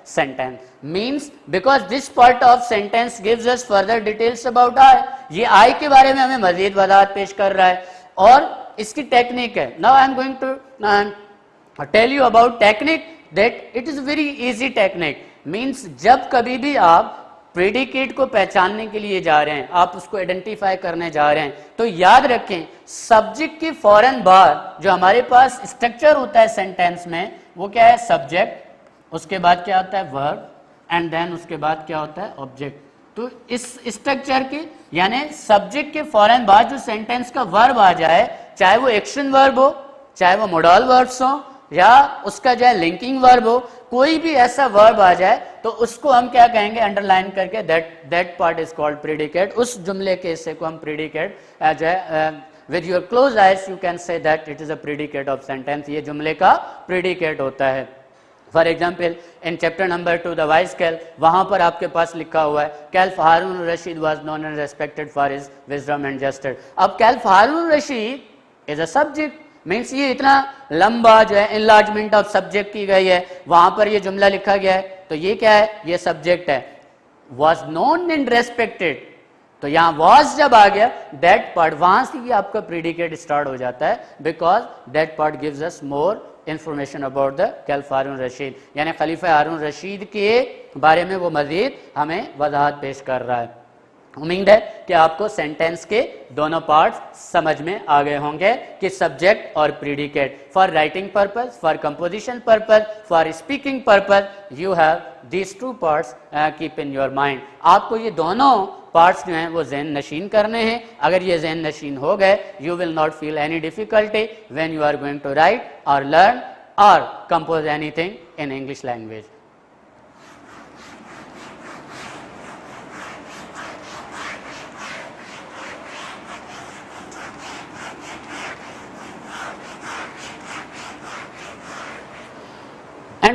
S3: sentence. Means because this part of sentence gives us further details about I. ये I के बारे में हमें मजीद वजाहत पेश कर रहा है और इसकी टेक्निक है. Now I am going to tell you about technique that it is very easy technique. Means जब कभी भी आप प्रेडिकेट को पहचानने के लिए जा रहे हैं, आप उसको आइडेंटिफाई करने जा रहे हैं, तो याद रखें सब्जेक्ट के फौरन बाद जो हमारे पास स्ट्रक्चर होता है सेंटेंस में वो क्या है? सब्जेक्ट, उसके बाद क्या होता है? वर्ब, एंड देन उसके बाद क्या होता है? ऑब्जेक्ट. तो इस स्ट्रक्चर के यानी सब्जेक्ट के फौरन बाद जो सेंटेंस का वर्ब आ जाए, चाहे वो एक्शन वर्ब हो, चाहे वो मोडल वर्ब्स हो या उसका जो है लिंकिंग वर्ब हो, कोई भी ऐसा वर्ब आ जाए तो उसको हम क्या कहेंगे? अंडरलाइन करके that part is called predicate. उस जुमले के हिस्से को हम प्रीडिकेट जो है with your close eyes you can say that it is a predicate of sentence. ये जुमले का प्रीडिकेट होता है. For example in chapter number 2 the wise caliph, वहां पर आपके पास लिखा हुआ है caliph Harun Rashid was known and respected for his wisdom and justice. अब caliph Harun Rashid is a subject. Means ये इतना लंबा जो है इनलार्जमेंट ऑफ सब्जेक्ट की गई है, वहां पर ये जुमला लिखा गया है, तो ये क्या है? ये सब्जेक्ट है. वॉज नोन एंड रेस्पेक्टेड, तो यहां वॉज जब आ गया दैट पार्ट, वहां से ये आपका प्रीडिकेट स्टार्ट हो जाता है because that part gives us more information about the caliph Harun Rashid. यानी खलीफा हारून रशीद के बारे में वो मजीद हमें वजाहत पेश कर रहा है. उम्मीद है कि आपको सेंटेंस के दोनों पार्ट्स समझ में आ गए होंगे कि सब्जेक्ट और predicate. For writing purpose, for composition purpose, for speaking purpose you have these two parts keep in your mind. आपको ये दोनों पार्ट्स जो हैं वो ज़हन नशीन करने हैं. अगर ये ज़हन नशीन हो गए you will not feel any difficulty when you are going to write और लर्न और compose anything in English language.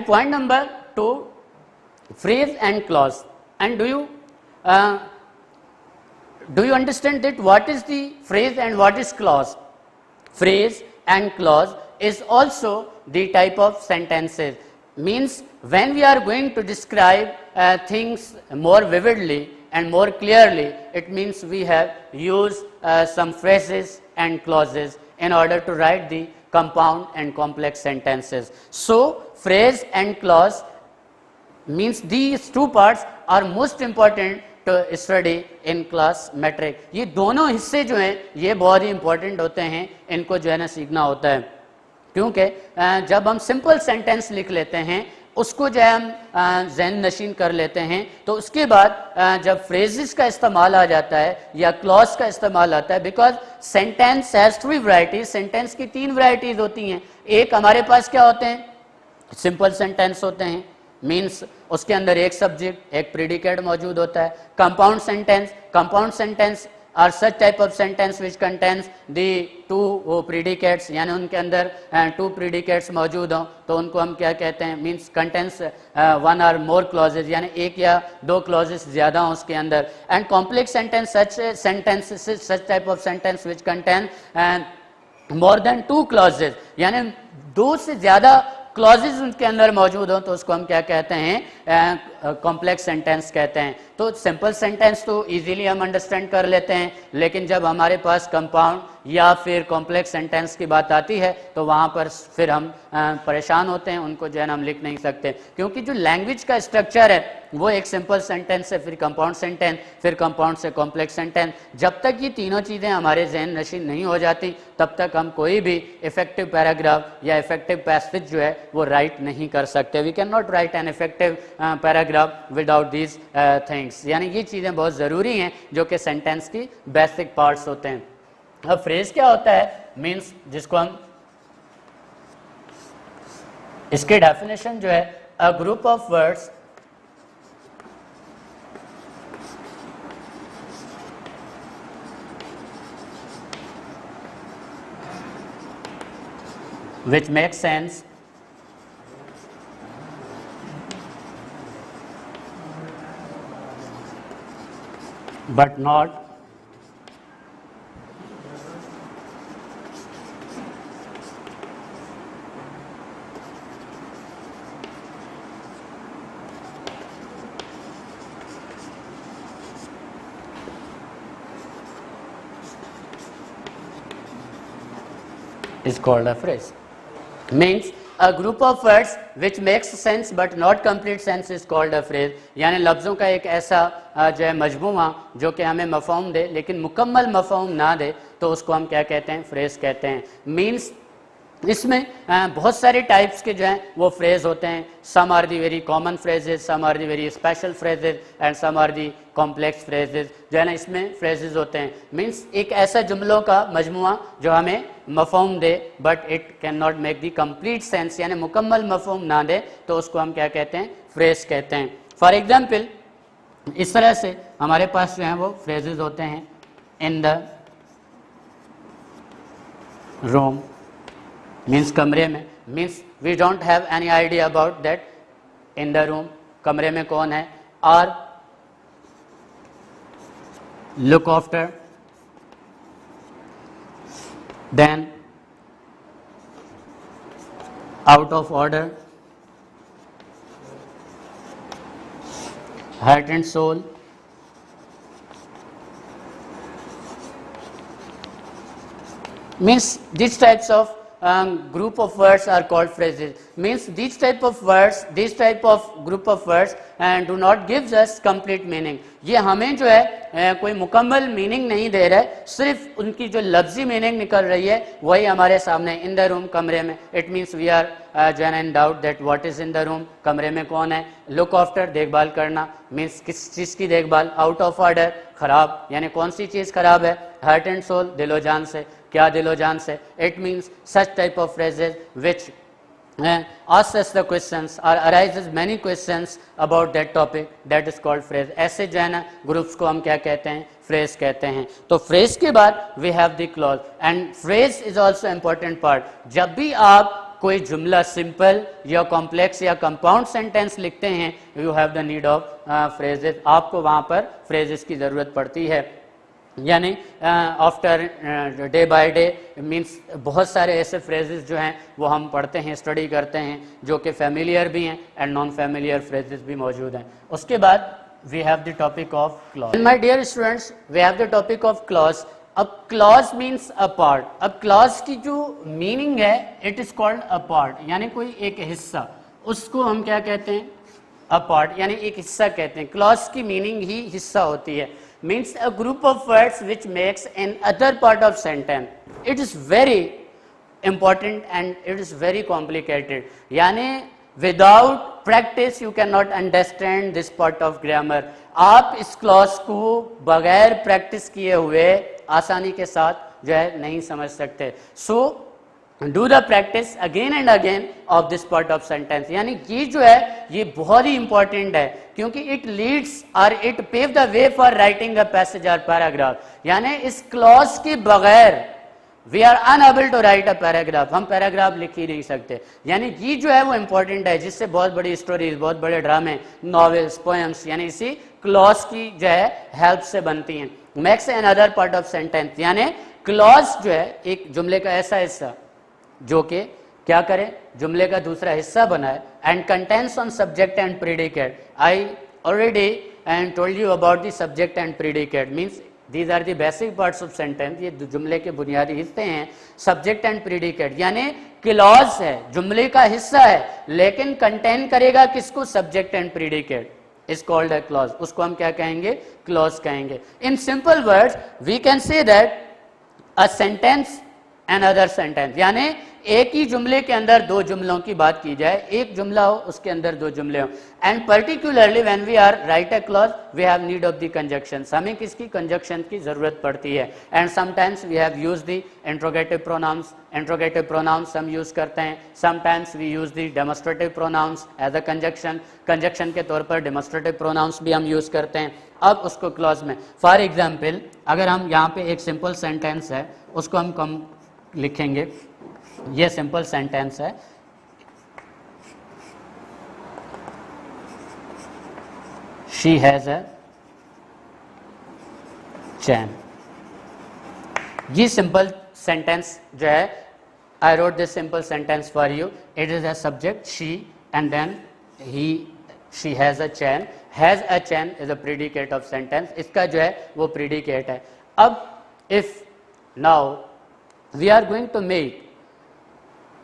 S3: point number 2, phrase and clause. And do you understand that what is the phrase and what is clause? Phrase and clause is also the type of sentences. Means when we are going to describe things more vividly and more clearly, it means we have used some phrases and clauses in order to write the compound and complex sentences. So phrase and clause means these two parts are most important to study in class metric. ये दोनों हिस्से जो हैं ये बहुत ही important होते हैं, इनको जो है ना सीखना होता है, क्योंकि जब हम सिंपल सेंटेंस लिख लेते हैं उसको जो है हम ज़हन नशीन कर लेते हैं, तो उसके बाद जब फ्रेजेस का इस्तेमाल आ जाता है या क्लॉज का इस्तेमाल आता है, because sentence has 3 varieties, sentence की 3 वैरायटीज होती हैं. एक हमारे पास क्या होते हैं, सिंपल सेंटेंस होते हैं, मीन्स उसके अंदर एक सब्जेक्ट एक प्रीडिकेट मौजूद होता है. Compound sentence are such type of sentence which contains the 2 predicates, यानी उनके अंदर 2 प्रीडिकेट्स मौजूद हों तो उनको हम क्या कहते हैं, मीन्स कंटेंस 1 और मोर क्लॉजेज, यानी 1 या 2 क्लॉजेस ज़्यादा हों उसके अंदर. And complex sentence such type of sentence which contain more than 2 clauses, यानी 2 से ज़्यादा क्लॉजेज उनके अंदर मौजूद हो तो उसको हम क्या कहते हैं, कॉम्प्लेक्स सेंटेंस कहते हैं. तो सिंपल सेंटेंस तो इजीली हम अंडरस्टैंड कर लेते हैं, लेकिन जब हमारे पास कंपाउंड या फिर कॉम्प्लेक्स सेंटेंस की बात आती है तो वहाँ पर फिर हम परेशान होते हैं, उनको जो है हम लिख नहीं सकते, क्योंकि जो लैंग्वेज का स्ट्रक्चर है वो एक सिंपल सेंटेंस है, फिर कंपाउंड सेंटेंस, फिर कंपाउंड से कॉम्प्लेक्स सेंटेंस. जब तक ये तीनों चीज़ें हमारे जहन नशीन नहीं हो जाती तब तक हम कोई भी इफेक्टिव पैराग्राफ या इफेक्टिव पैसेज जो है वो राइट नहीं कर सकते. We can not write an effective paragraph without these things. यानी ये चीज़ें बहुत ज़रूरी हैं जो कि सेंटेंस की बेसिक पार्ट्स होते हैं. अब फ्रेज क्या होता है, मीन्स जिसको हम इसके डेफिनेशन जो है, अ group of words which makes sense but not is called a phrase. Means a group of words which makes sense but not complete sense is called a phrase. यानी लफ्ज़ों का एक ऐसा जो है मजमूआ जो कि हमें मफ़हूम दे लेकिन मुकम्मल मफ़हूम ना दे तो उसको हम क्या कहते हैं, फ्रेज कहते हैं. मीन्स इसमें बहुत सारे टाइप्स के जो हैं वो फ्रेज होते हैं. Some are the very common phrases, some are the very special phrases and some are the complex phrases, जो है ना इसमें फ्रेजेज होते हैं. मीन्स एक ऐसा जुमलों का मजमुआ जो हमें मफ़हूम दे but it can not make the complete sense, यानी मुकम्मल मफ़हूम ना दे तो उसको हम क्या कहते हैं, फ्रेज कहते हैं. फॉर एग्जाम्पल इस तरह से हमारे पास जो हैं वो फ्रेजेज होते हैं. इन द रूम मीन्स कमरे में, means we don't have any idea about that in the room, कमरे में कौन है. और look after, then out of order, heart and soul, means these types of group of words are called phrases. Means these type of group of words and do not gives us complete meaning. ये हमें जो है कोई मुकम्मल मीनिंग नहीं दे रहा है, सिर्फ उनकी जो लफ्जी मीनिंग निकल रही है वही हमारे सामने. इन द रूम, कमरे में, इट मीन्स वी आर जो है in doubt that what is in the room, कमरे में कौन है. लुक आफ्टर, देखभाल करना, मीन्स किस चीज़ की देखभाल. आउट ऑफ ऑर्डर, खराब, यानी कौन सी चीज़ खराब है. हार्ट एंड सोल, दिलो जान से, क्या दिलो जान से. It means such type of phrases which asks us the questions or arises many questions about that topic, that is called phrase. ऐसे जो है ना ग्रुप्स को हम क्या कहते हैं, फ्रेज कहते हैं. तो फ्रेज के बाद we have the clause and phrase is also important part. जब भी आप कोई जुमला सिंपल या कॉम्प्लेक्स या कंपाउंड सेंटेंस लिखते हैं, you have the need of phrases, आपको वहां पर फ्रेजेस की जरूरत पड़ती है। यानी after day by day means बहुत सारे ऐसे फ्रेजेस जो हैं वो हम पढ़ते हैं, स्टडी करते हैं, जो कि फैमिलियर भी हैं एंड नॉन फैमिलियर फ्रेजेस भी मौजूद हैं। उसके बाद we have the topic of clause. My dear students, we have the topic of clause. अब क्लॉज मीन्स अ पार्ट। अब क्लॉज की जो मीनिंग है, it is called a part, यानी कोई एक हिस्सा, उसको हम क्या कहते हैं, अ पार्ट, यानी एक हिस्सा कहते हैं। क्लॉज की मीनिंग ही हिस्सा होती है। Means a group of words which makes an other part of sentence. It is very important and it is very complicated, यानी without practice you can not understand this part of grammar. आप इस क्लॉज को बगैर प्रैक्टिस किए हुए आसानी के साथ जो है नहीं समझ सकते। So do the practice again and again of this part of sentence. यानी ये जो है ये बहुत ही इंपॉर्टेंट है, क्योंकि इट लीड्स और it pave the way for writing a passage और पैराग्राफ। यानी इस क्लॉज के बगैर we are unable to write a paragraph, हम पैराग्राफ लिख ही नहीं सकते। यानी ये जो है वो इंपॉर्टेंट है, जिससे बहुत बड़ी स्टोरीज, बहुत बड़े ड्रामे, नॉवेल्स, पोएम्स यानी इसी क्लॉज की जो है हेल्प से बनती हैं। Makes an other part of sentence, यानी क्लॉज जो है एक जुमले का ऐसा हिस्सा जो कि क्या करे, जुमले का दूसरा हिस्सा बनाए, and contents on subject and predicate. I already and told you about the subject and predicate. Means these are the basic parts of sentence, ये जुमले के बुनियादी हिस्से हैं। सब्जेक्ट एंड प्रीडिकेट यानी क्लॉज है, जुमले का हिस्सा है, लेकिन कंटेन करेगा किसको, subject and predicate, is called a clause. उसको हम क्या कहेंगे, क्लॉज कहेंगे। In simple words we can say that a sentence and other sentence, यानी एक ही जुमले के अंदर दो जुमलों की बात की जाए, एक जुमला हो उसके अंदर दो जुमले हो। And particularly when we are write a clause we have need of the conjunctions, हमें किसकी, कंजक्शन की जरूरत पड़ती है। And sometimes we have used the interrogative pronouns, interrogative pronouns हम यूज करते हैं। Sometimes we use the demonstrative pronouns as a conjunction, conjunction के तौर पर डेमोस्ट्रेटिव प्रोनाउंस भी हम यूज करते हैं। अब उसको क्लॉज में, फॉर एग्जाम्पल अगर हम यहाँ पे एक सिंपल सेंटेंस है उसको हम कम लिखेंगे, ये सिंपल सेंटेंस है, शी हैज अ चैन। ये सिंपल सेंटेंस जो है, I wrote this simple sentence for you. It is a subject she and then he, she has a chain. Has a chain is a predicate of sentence, इसका जो है वो प्रीडिकेट है। अब if now we are going to make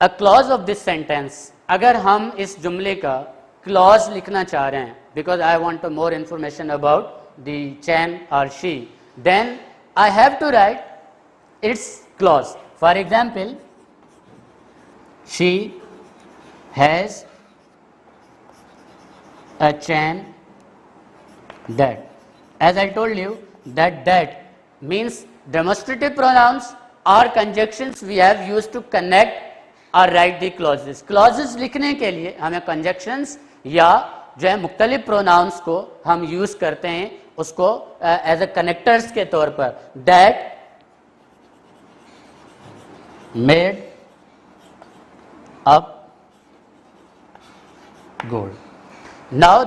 S3: a clause of this sentence, अगर हम इस जुमले का क्लॉज लिखना चाह रहे हैं, because I want to more information about the chain और she, then I have to write its clause. For example, she has a chain that. As I told you that means demonstrative pronouns or conjunctions we have used to connect or write the clauses. Clauses लिखने के लिए हमें conjunctions या जो है मुख्तलिफ pronouns को हम use करते हैं, उसको as a connectors के तौर पर। That made up gold. Now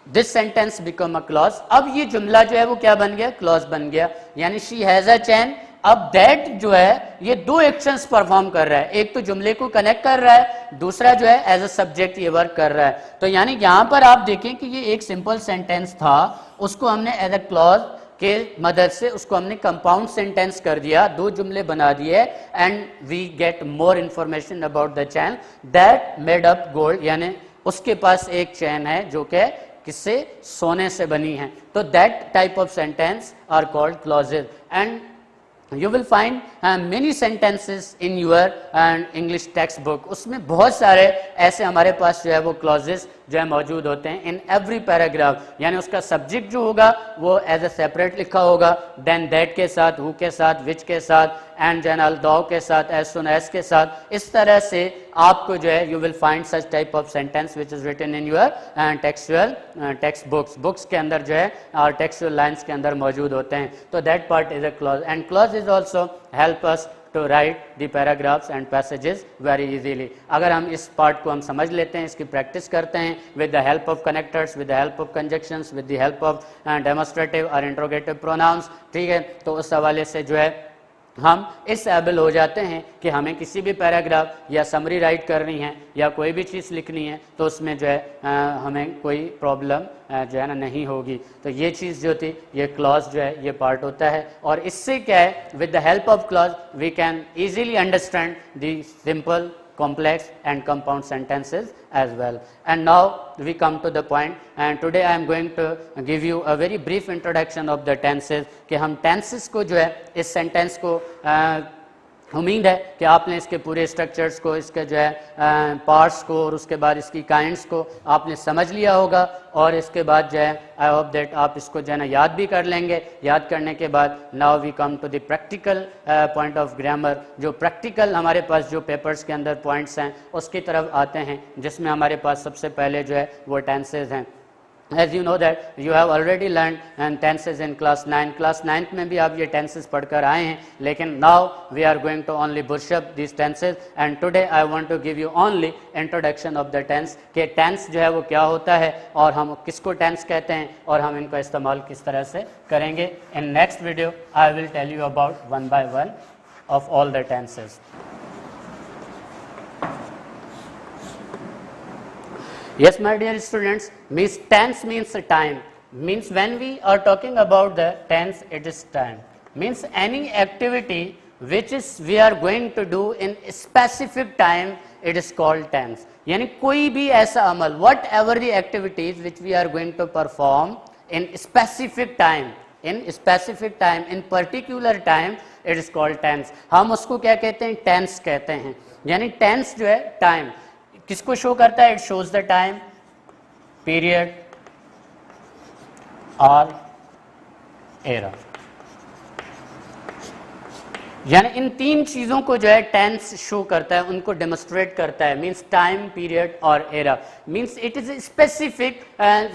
S3: this sentence become a clause। अब ये जुमला जो है वो क्या बन गया, क्लॉज बन गया। यानी शी हैज अ चैन, अब दैट जो है ये दो एक्शंस परफॉर्म कर रहा है, एक तो जुमले को कनेक्ट कर रहा है, दूसरा जो है एज अ सब्जेक्ट ये वर्क कर रहा है। तो यानी यहां पर आप देखें कि ये एक सिंपल सेंटेंस था, उसको हमने एज अ क्लॉज के मदद से उसको हमने कंपाउंड सेंटेंस कर दिया, दो जुमले बना दिए, and we get more information about the chain. That made up gold, यानी उसके पास एक चैन है जो कि किससे, सोने से बनी है। तो that type of sentence are called clauses. And you will find many sentences in your English textbook। उसमें बहुत सारे ऐसे हमारे पास जो है वो clauses जो है मौजूद होते हैं in every paragraph। यानी उसका subject जो होगा वो as a separate लिखा होगा, then that के साथ, who के साथ, which के साथ, and then although के साथ, as soon as के साथ। इस तरह से आपको जो है you will find such type of sentence which is written in your textual textbooks। books के अंदर जो है और textual lines के अंदर मौजूद होते हैं। तो that part is a clause, and clause is also help us to write the paragraphs and passages very easily. अगर हम इस पार्ट को हम समझ लेते हैं, इसकी प्रैक्टिस करते हैं with the help of connectors, with the help of conjunctions, with the help of demonstrative or interrogative pronouns, ठीक है, तो उस हवाले से जो है हम इस एबल हो जाते हैं कि हमें किसी भी पैराग्राफ या समरी राइट करनी है या कोई भी चीज़ लिखनी है तो उसमें जो है हमें कोई प्रॉब्लम जो है ना नहीं होगी। तो ये चीज़ जो थी, ये क्लॉज जो है ये पार्ट होता है, और इससे क्या है, with the help of clause we can easily understand the simple, complex and compound sentences as well. And now we come to the point, and today I am going to give you a very brief introduction of the tenses, कि हम tenses को जो है इस sentence को उम्मीद है कि आपने इसके पूरे स्ट्रक्चर्स को, इसके जो है पार्ट्स को और उसके बाद इसकी काइंड्स को आपने समझ लिया होगा, और इसके बाद जो है आई होप दैट आप इसको जो है ना याद भी कर लेंगे। याद करने के बाद now we come to the practical point of grammar, जो प्रैक्टिकल हमारे पास जो पेपर्स के अंदर पॉइंट्स हैं उसकी तरफ आते हैं, जिसमें हमारे पास सबसे पहले जो है वो टेंसेज हैं। As you know that you have already learned tenses in class 9. Class 9 में भी आप ये tenses पढ़कर आए हैं, लेकिन now we are going to only brush up these tenses, and today I want to give you only introduction of the tense, कि tense जो है वो क्या होता है और हम किसको tense कहते हैं और हम इनका इस्तेमाल किस तरह से करेंगे। In next video I will tell you about one by one of all the tenses. Yes, my dear students, means tense means time. Means when we are talking about the tense, it is time. Means any activity which is we are going to do in specific time, it is called tense. यानी कोई भी ऐसा अमल, whatever the activities which we are going to perform in specific time, in particular time, it is called tense. हम उसको क्या कहते हैं, tense कहते हैं। यानी tense जो है time किसको शो करता है, it shows the time, period और एरा। यानी इन तीन चीजों को जो है टेंस शो करता है, उनको डेमोस्ट्रेट करता है। मींस टाइम, पीरियड और era. Means it is specific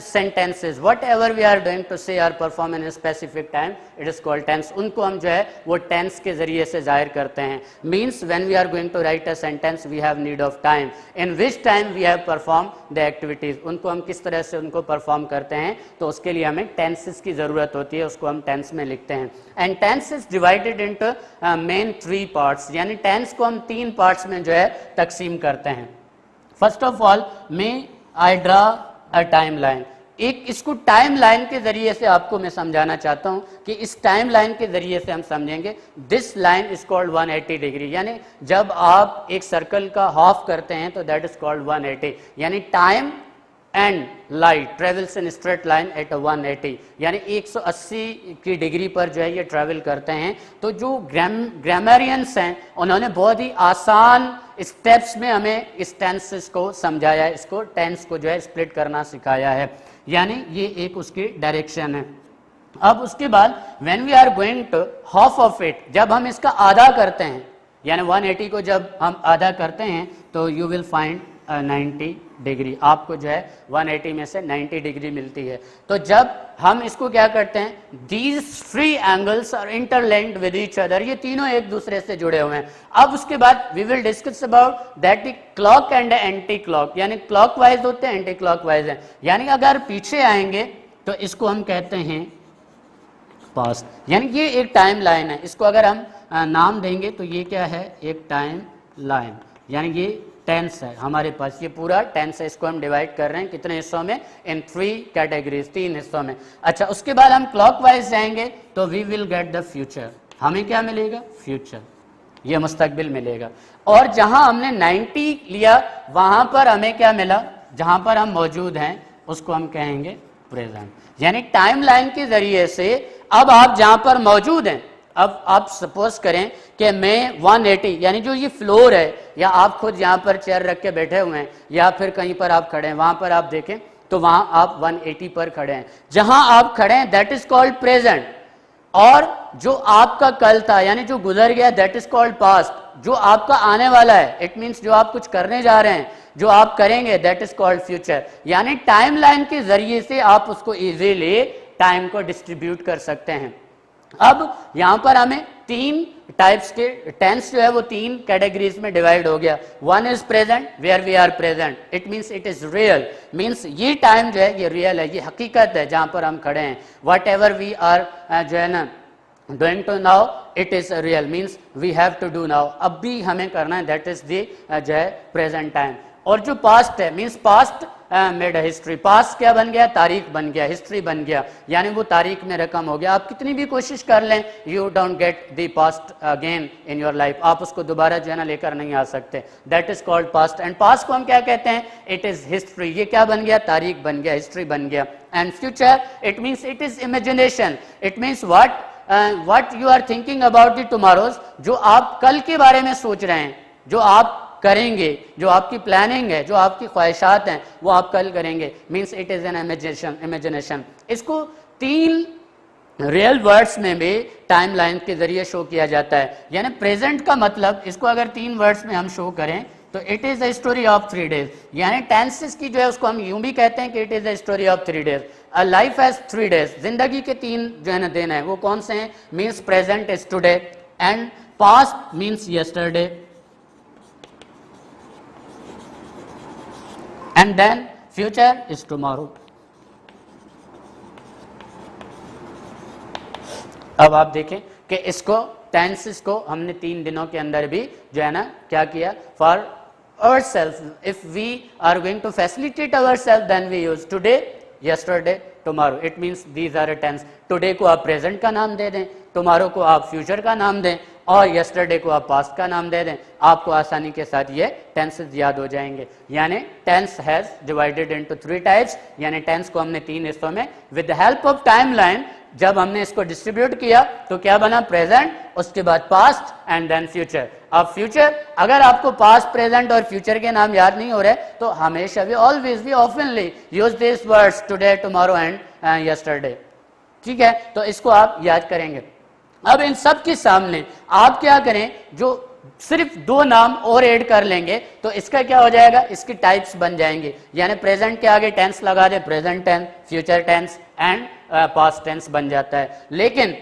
S3: sentences, whatever we are doing to say or perform in specific time, it is called tense. उनको हम जो है वो टेंस के जरिए से जाहिर करते हैं। Means when we are going to write a sentence we have need of time, in which time we have perform the activities. उनको हम किस तरह से उनको परफॉर्म करते हैं, तो उसके लिए हमें टेंसेस की जरूरत होती है, उसको हम टेंस में लिखते हैं। And tense is divided into main 3 parts, यानी टेंस को हम 3 पार्ट्स में जो है तकसीम करते हैं। फर्स्ट ऑफ ऑल में आई ड्रा अ टाइम लाइन। एक इसको टाइम लाइन के जरिए से आपको मैं समझाना चाहता हूं कि इस टाइम लाइन के जरिए से हम समझेंगे। This line is called 180 degree, यानी जब आप एक सर्कल का हाफ करते हैं तो दैट इज कॉल्ड 180। यानी time and light travels in straight line at 180, यानी 180 की डिग्री पर जो है ये ट्रेवल करते हैं। तो जो ग्रामरियंस हैं उन्होंने बहुत ही आसान स्टेप्स में हमें इस टेंसेस को समझाया है, इसको टेंस को जो है स्प्लिट करना सिखाया है, यानी ये एक उसकी डायरेक्शन है। अब उसके बाद when we are going to half of it, जब हम इसका आधा करते हैं, यानी 180 को जब हम आधा करते हैं तो यू विल फाइंड 90 डिग्री। आपको जो है 180 में से 90 डिग्री मिलती है। तो जब हम इसको क्या करते हैं, these 3 angles are interlinked with each other, ये तीनों एक दूसरे से जुड़े हुए हैं। अब उसके बाद we will discuss about that the clock and anti clock, यानी क्लॉकवाइज होते हैं, एंटी क्लॉकवाइज है। यानी अगर पीछे आएंगे तो इसको हम कहते हैं पास्ट, यानी ये एक टाइम लाइन है। इसको अगर हम नाम देंगे तो ये क्या है, एक टाइम लाइन, यानी ये टेंस है हमारे पास, ये पूरा टेंस है। इसको हम डिवाइड कर रहे हैं कितने हिस्सों में, इन 3 कैटेगरीज, 3 हिस्सों में। अच्छा, उसके बाद हम क्लॉकवाइज जाएंगे तो we will get the future. हमें क्या मिलेगा, फ्यूचर, ये मुस्तकबिल मिलेगा। और जहां हमने 90 लिया वहां पर हमें क्या मिला, जहां पर हम मौजूद हैं उसको हम कहेंगे प्रेजेंट। यानी टाइम लाइन के जरिए से अब आप जहां पर मौजूद हैं, अब आप सपोज करें कि मैं 180, यानी जो ये फ्लोर है, या आप खुद यहाँ पर चेयर रख के बैठे हुए हैं या फिर कहीं पर आप खड़े हैं, वहां पर आप देखें तो वहां आप 180 पर खड़े हैं। जहां आप खड़े हैं दैट इज कॉल्ड प्रेजेंट, और जो आपका कल था यानी जो गुजर गया दैट इज कॉल्ड पास्ट। जो आपका आने वाला है, इट मीन्स जो आप कुछ करने जा रहे हैं, जो आप करेंगे दैट इज कॉल्ड फ्यूचर। यानी टाइम लाइन के जरिए से आप उसको इजीली टाइम को डिस्ट्रीब्यूट कर सकते हैं। अब यहां पर हमें तीन टाइप्स के टेंस जो है वो तीन कैटेगरीज में डिवाइड हो गया। One is present, where we are present, it means it is real, means ये टाइम जो है ये रियल है, ये हकीकत है जहां पर हम खड़े हैं। वट एवर वी आर जो है ना doing to now, it is real, means we have to do now, अब भी हमें करना है, दैट इज दी जो है प्रेजेंट टाइम। और जो पास्ट है, means past made history, past क्या बन गया, तारीख बन गया, हिस्ट्री बन गया, यानी वो तारीख में रकम हो गया। आप कितनी भी कोशिश कर लें, you don't get the past again in your life, आप उसको दोबारा जो है ना लेकर नहीं आ सकते। That is called past. And past को हम क्या कहते हैं, इट इज हिस्ट्री, ये क्या बन गया, तारीख बन गया, हिस्ट्री बन गया। And future, it means it is imagination, it means what you are thinking about the tomorrows, जो आप कल के बारे में सोच रहे हैं, जो आप करेंगे, जो आपकी प्लानिंग है, जो आपकी ख्वाहिशात हैं, वो आप कल करेंगे, means it is an imagination. इसको तीन रियल वर्ड्स में भी टाइम लाइन के जरिए शो किया जाता है। यानी प्रेजेंट का मतलब, इसको अगर तीन वर्ड्स में हम शो करें तो it is a story of 3 days, यानी टेंसेस की जो है उसको हम यूं भी कहते हैं कि it is a story of 3 days। A life has 3 days, जिंदगी के तीन जो है ना दिन है, वो कौन से हैं, means present is today, and past means yesterday, and then future is tomorrow। अब आप देखें कि इसको टेंसेस को हमने 3 दिनों के अंदर भी जो है ना क्या किया, for ourselves, if we are going to facilitate ourselves, then we use today, yesterday, tomorrow, it means these are a tense। today को आप present का नाम दे दें, tomorrow को आप future का नाम दें, और yesterday को आप past का नाम दे दें, आपको आसानी के साथ ये tenses याद हो जाएंगे। यानी tense has divided into 3 types, यानी tense को हमने 3 हिस्सों में with the help of timeline जब हमने इसको डिस्ट्रीब्यूट किया तो क्या बना, प्रेजेंट, उसके बाद पास्ट एंड देन फ्यूचर। अब फ्यूचर, अगर आपको पास्ट, प्रेजेंट और फ्यूचर के नाम याद नहीं हो रहे तो हमेशा भी, ऑलवेज भी, ऑफनली use this words today, tomorrow and yesterday. ठीक है, तो इसको आप याद करेंगे। अब इन सब के सामने आप क्या करें, जो सिर्फ 2 नाम और ऐड कर लेंगे तो इसका क्या हो जाएगा, इसकी टाइप्स बन जाएंगे। यानी प्रेजेंट के आगे टेंस लगा दे, present tense, future tense and past tense बन जाता है। लेकिन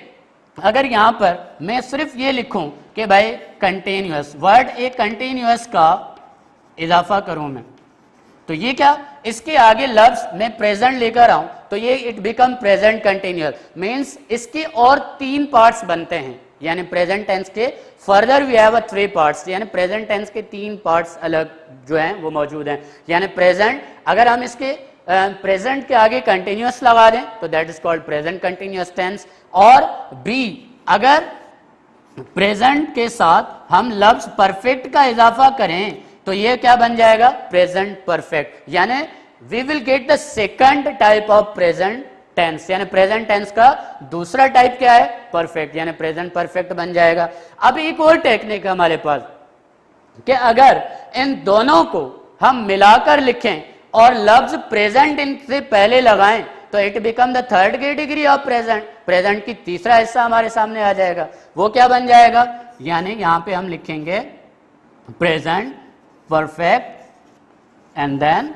S3: अगर यहां पर मैं सिर्फ ये लिखूं कि भाई कंटिन्यूअस, वर्ड ए कंटिन्यूअस का इजाफा करूं मैं, तो ये क्या, इसके आगे लफ्ज मैं प्रेजेंट लेकर आऊं तो ये it become present continuous, means इसके और 3 पार्ट्स बनते हैं। यानी प्रेजेंट टेंस के फर्दर वी हैव 3 पार्ट्स, यानी प्रेजेंट टेंस के 3 पार्ट्स अलग जो हैं वो मौजूद हैं। यानी प्रेजेंट, अगर हम इसके प्रेजेंट के आगे कंटिन्यूअस लगा दें तो that is called present continuous tense. और बी, अगर प्रेजेंट के साथ हम लफ्ज परफेक्ट का इजाफा करें तो ये क्या बन जाएगा, प्रेजेंट परफेक्ट। यानी we will get the second type of present tense, यानी प्रेजेंट टेंस का दूसरा टाइप क्या है, परफेक्ट, यानी प्रेजेंट परफेक्ट बन जाएगा। अब एक और टेक्निक है हमारे पास कि अगर इन दोनों को हम मिलाकर लिखें और लफ्ज प्रेजेंट इनसे पहले लगाएं तो it become the third category of present, present की तीसरा हिस्सा हमारे सामने आ जाएगा। वो क्या बन जाएगा, यानी यहां पे हम लिखेंगे present perfect and then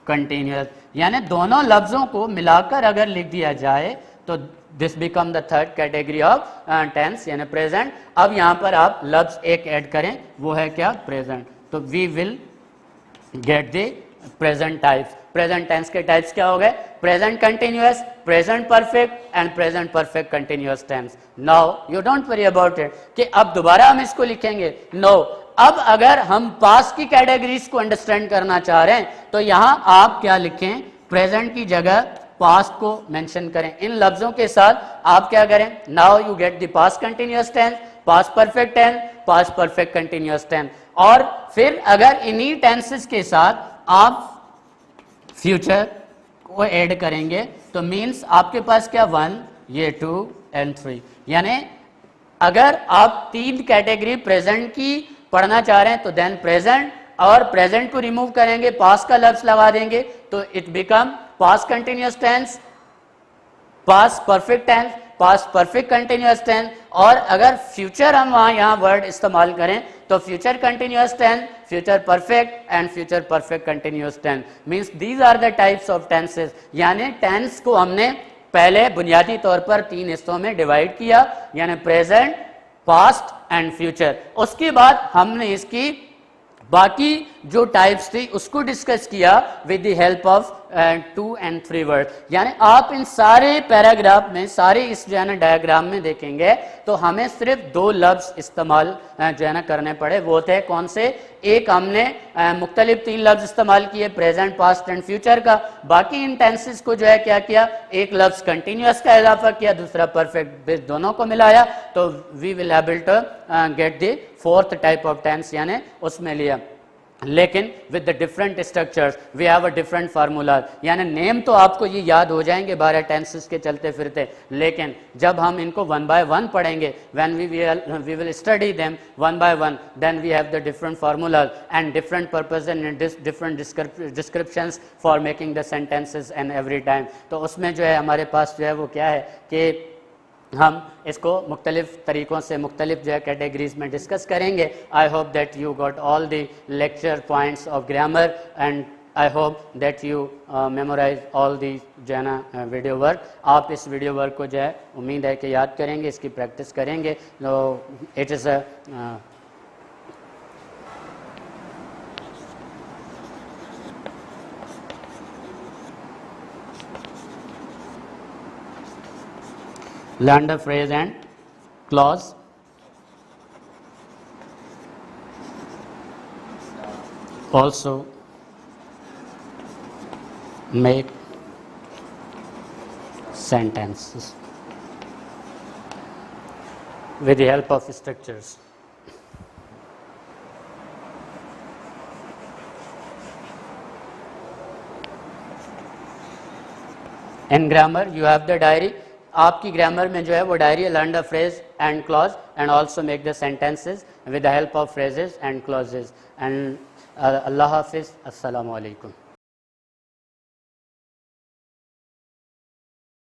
S3: continuous, यानी दोनों लफ्जों को मिलाकर अगर लिख दिया जाए तो this become the third category of tense, यानी प्रेजेंट। अब यहां पर आप लफ्ज एक ऐड करें, वो है क्या, प्रेजेंट, तो we will get the present types. Present tense के टाइप्स क्या हो गए, present continuous, present perfect and present perfect continuous tense. Now you don't worry about it कि अब दोबारा हम इसको लिखेंगे, नो। अब अगर हम पास्ट की कैटेगरीज को अंडरस्टैंड करना चाह रहे हैं तो यहां आप क्या लिखें, प्रेजेंट की जगह पास्ट को मेंशन करें। इन लफ्जों के साथ आप क्या करें, now you get the past continuous tense, past perfect tense, past perfect continuous tense. और फिर अगर इन्हीं टेंसेस के साथ आप फ्यूचर को ऐड करेंगे तो मीन्स आपके पास क्या, 1, ये 2 एंड 3। यानी अगर आप 3 कैटेगरी प्रेजेंट की पढ़ना चाह रहे हैं तो देन प्रेजेंट, और प्रेजेंट को रिमूव करेंगे, पास्ट का लफ्ज लगा देंगे तो it become past continuous tense, past perfect tense, past perfect continuous tense. और अगर फ्यूचर हम वहां यहां वर्ड इस्तेमाल करें तो future continuous tense, future perfect and future perfect continuous tense. Means these are the types of tenses. यानी टेंस को हमने पहले बुनियादी तौर पर 3 हिस्सों में डिवाइड किया, यानी प्रेजेंट, पास्ट एंड फ्यूचर। उसके बाद हमने इसकी बाकी जो टाइप्स थी उसको डिस्कस किया with the help of 2 and 3 word. यानी आप इन सारे पैराग्राफ में, सारे इस जो है ना डायग्राम में देखेंगे तो हमें सिर्फ 2 लफ्ज इस्तेमाल जो है ना करने पड़े। वो थे कौन से? एक हमने मुख्तलिफ 3 लफ्ज इस्तेमाल किए, प्रेजेंट, पास्ट एंड फ्यूचर का। बाकी इन टेंसेस को जो है क्या किया, एक लफ्ज कंटिन्यूअस का इजाफा किया, दूसरा परफेक्ट बेस, दोनों को मिलाया तो we will able to get the 4th type of tense, यानी उसमें लिया। लेकिन with the different structures we have a different formula. यानी नेम तो आपको ये याद हो जाएंगे 12 टेंसेस के चलते फिरते, लेकिन जब हम इनको 1 by 1 पढ़ेंगे, when we will study them 1 by 1, then we have the different formulas and different purpose and different descriptions for making the sentences and every time. तो उसमें जो है हमारे पास जो है वो क्या है कि हम इसको मुख्तलिफ तरीक़ों से मुख्तलिफ जो है कैटेगरीज में डिस्कस करेंगे। I hope that you got all the lecture points of grammar and I hope that you memorize all the जो है ना वीडियो वर्क। आप इस वीडियो वर्क को जो है उम्मीद है कि याद करेंगे, इसकी प्रैक्टिस करेंगे। तो it is a learn the phrase and clause, also make sentences with the help of structures. In grammar you have the diary। आपकी ग्रामर में जो है वो diary, learn the phrase and clause and also make the sentences with the help of phrases and clauses. And Allah हाफिज़, अस्सलामु अलैकुम।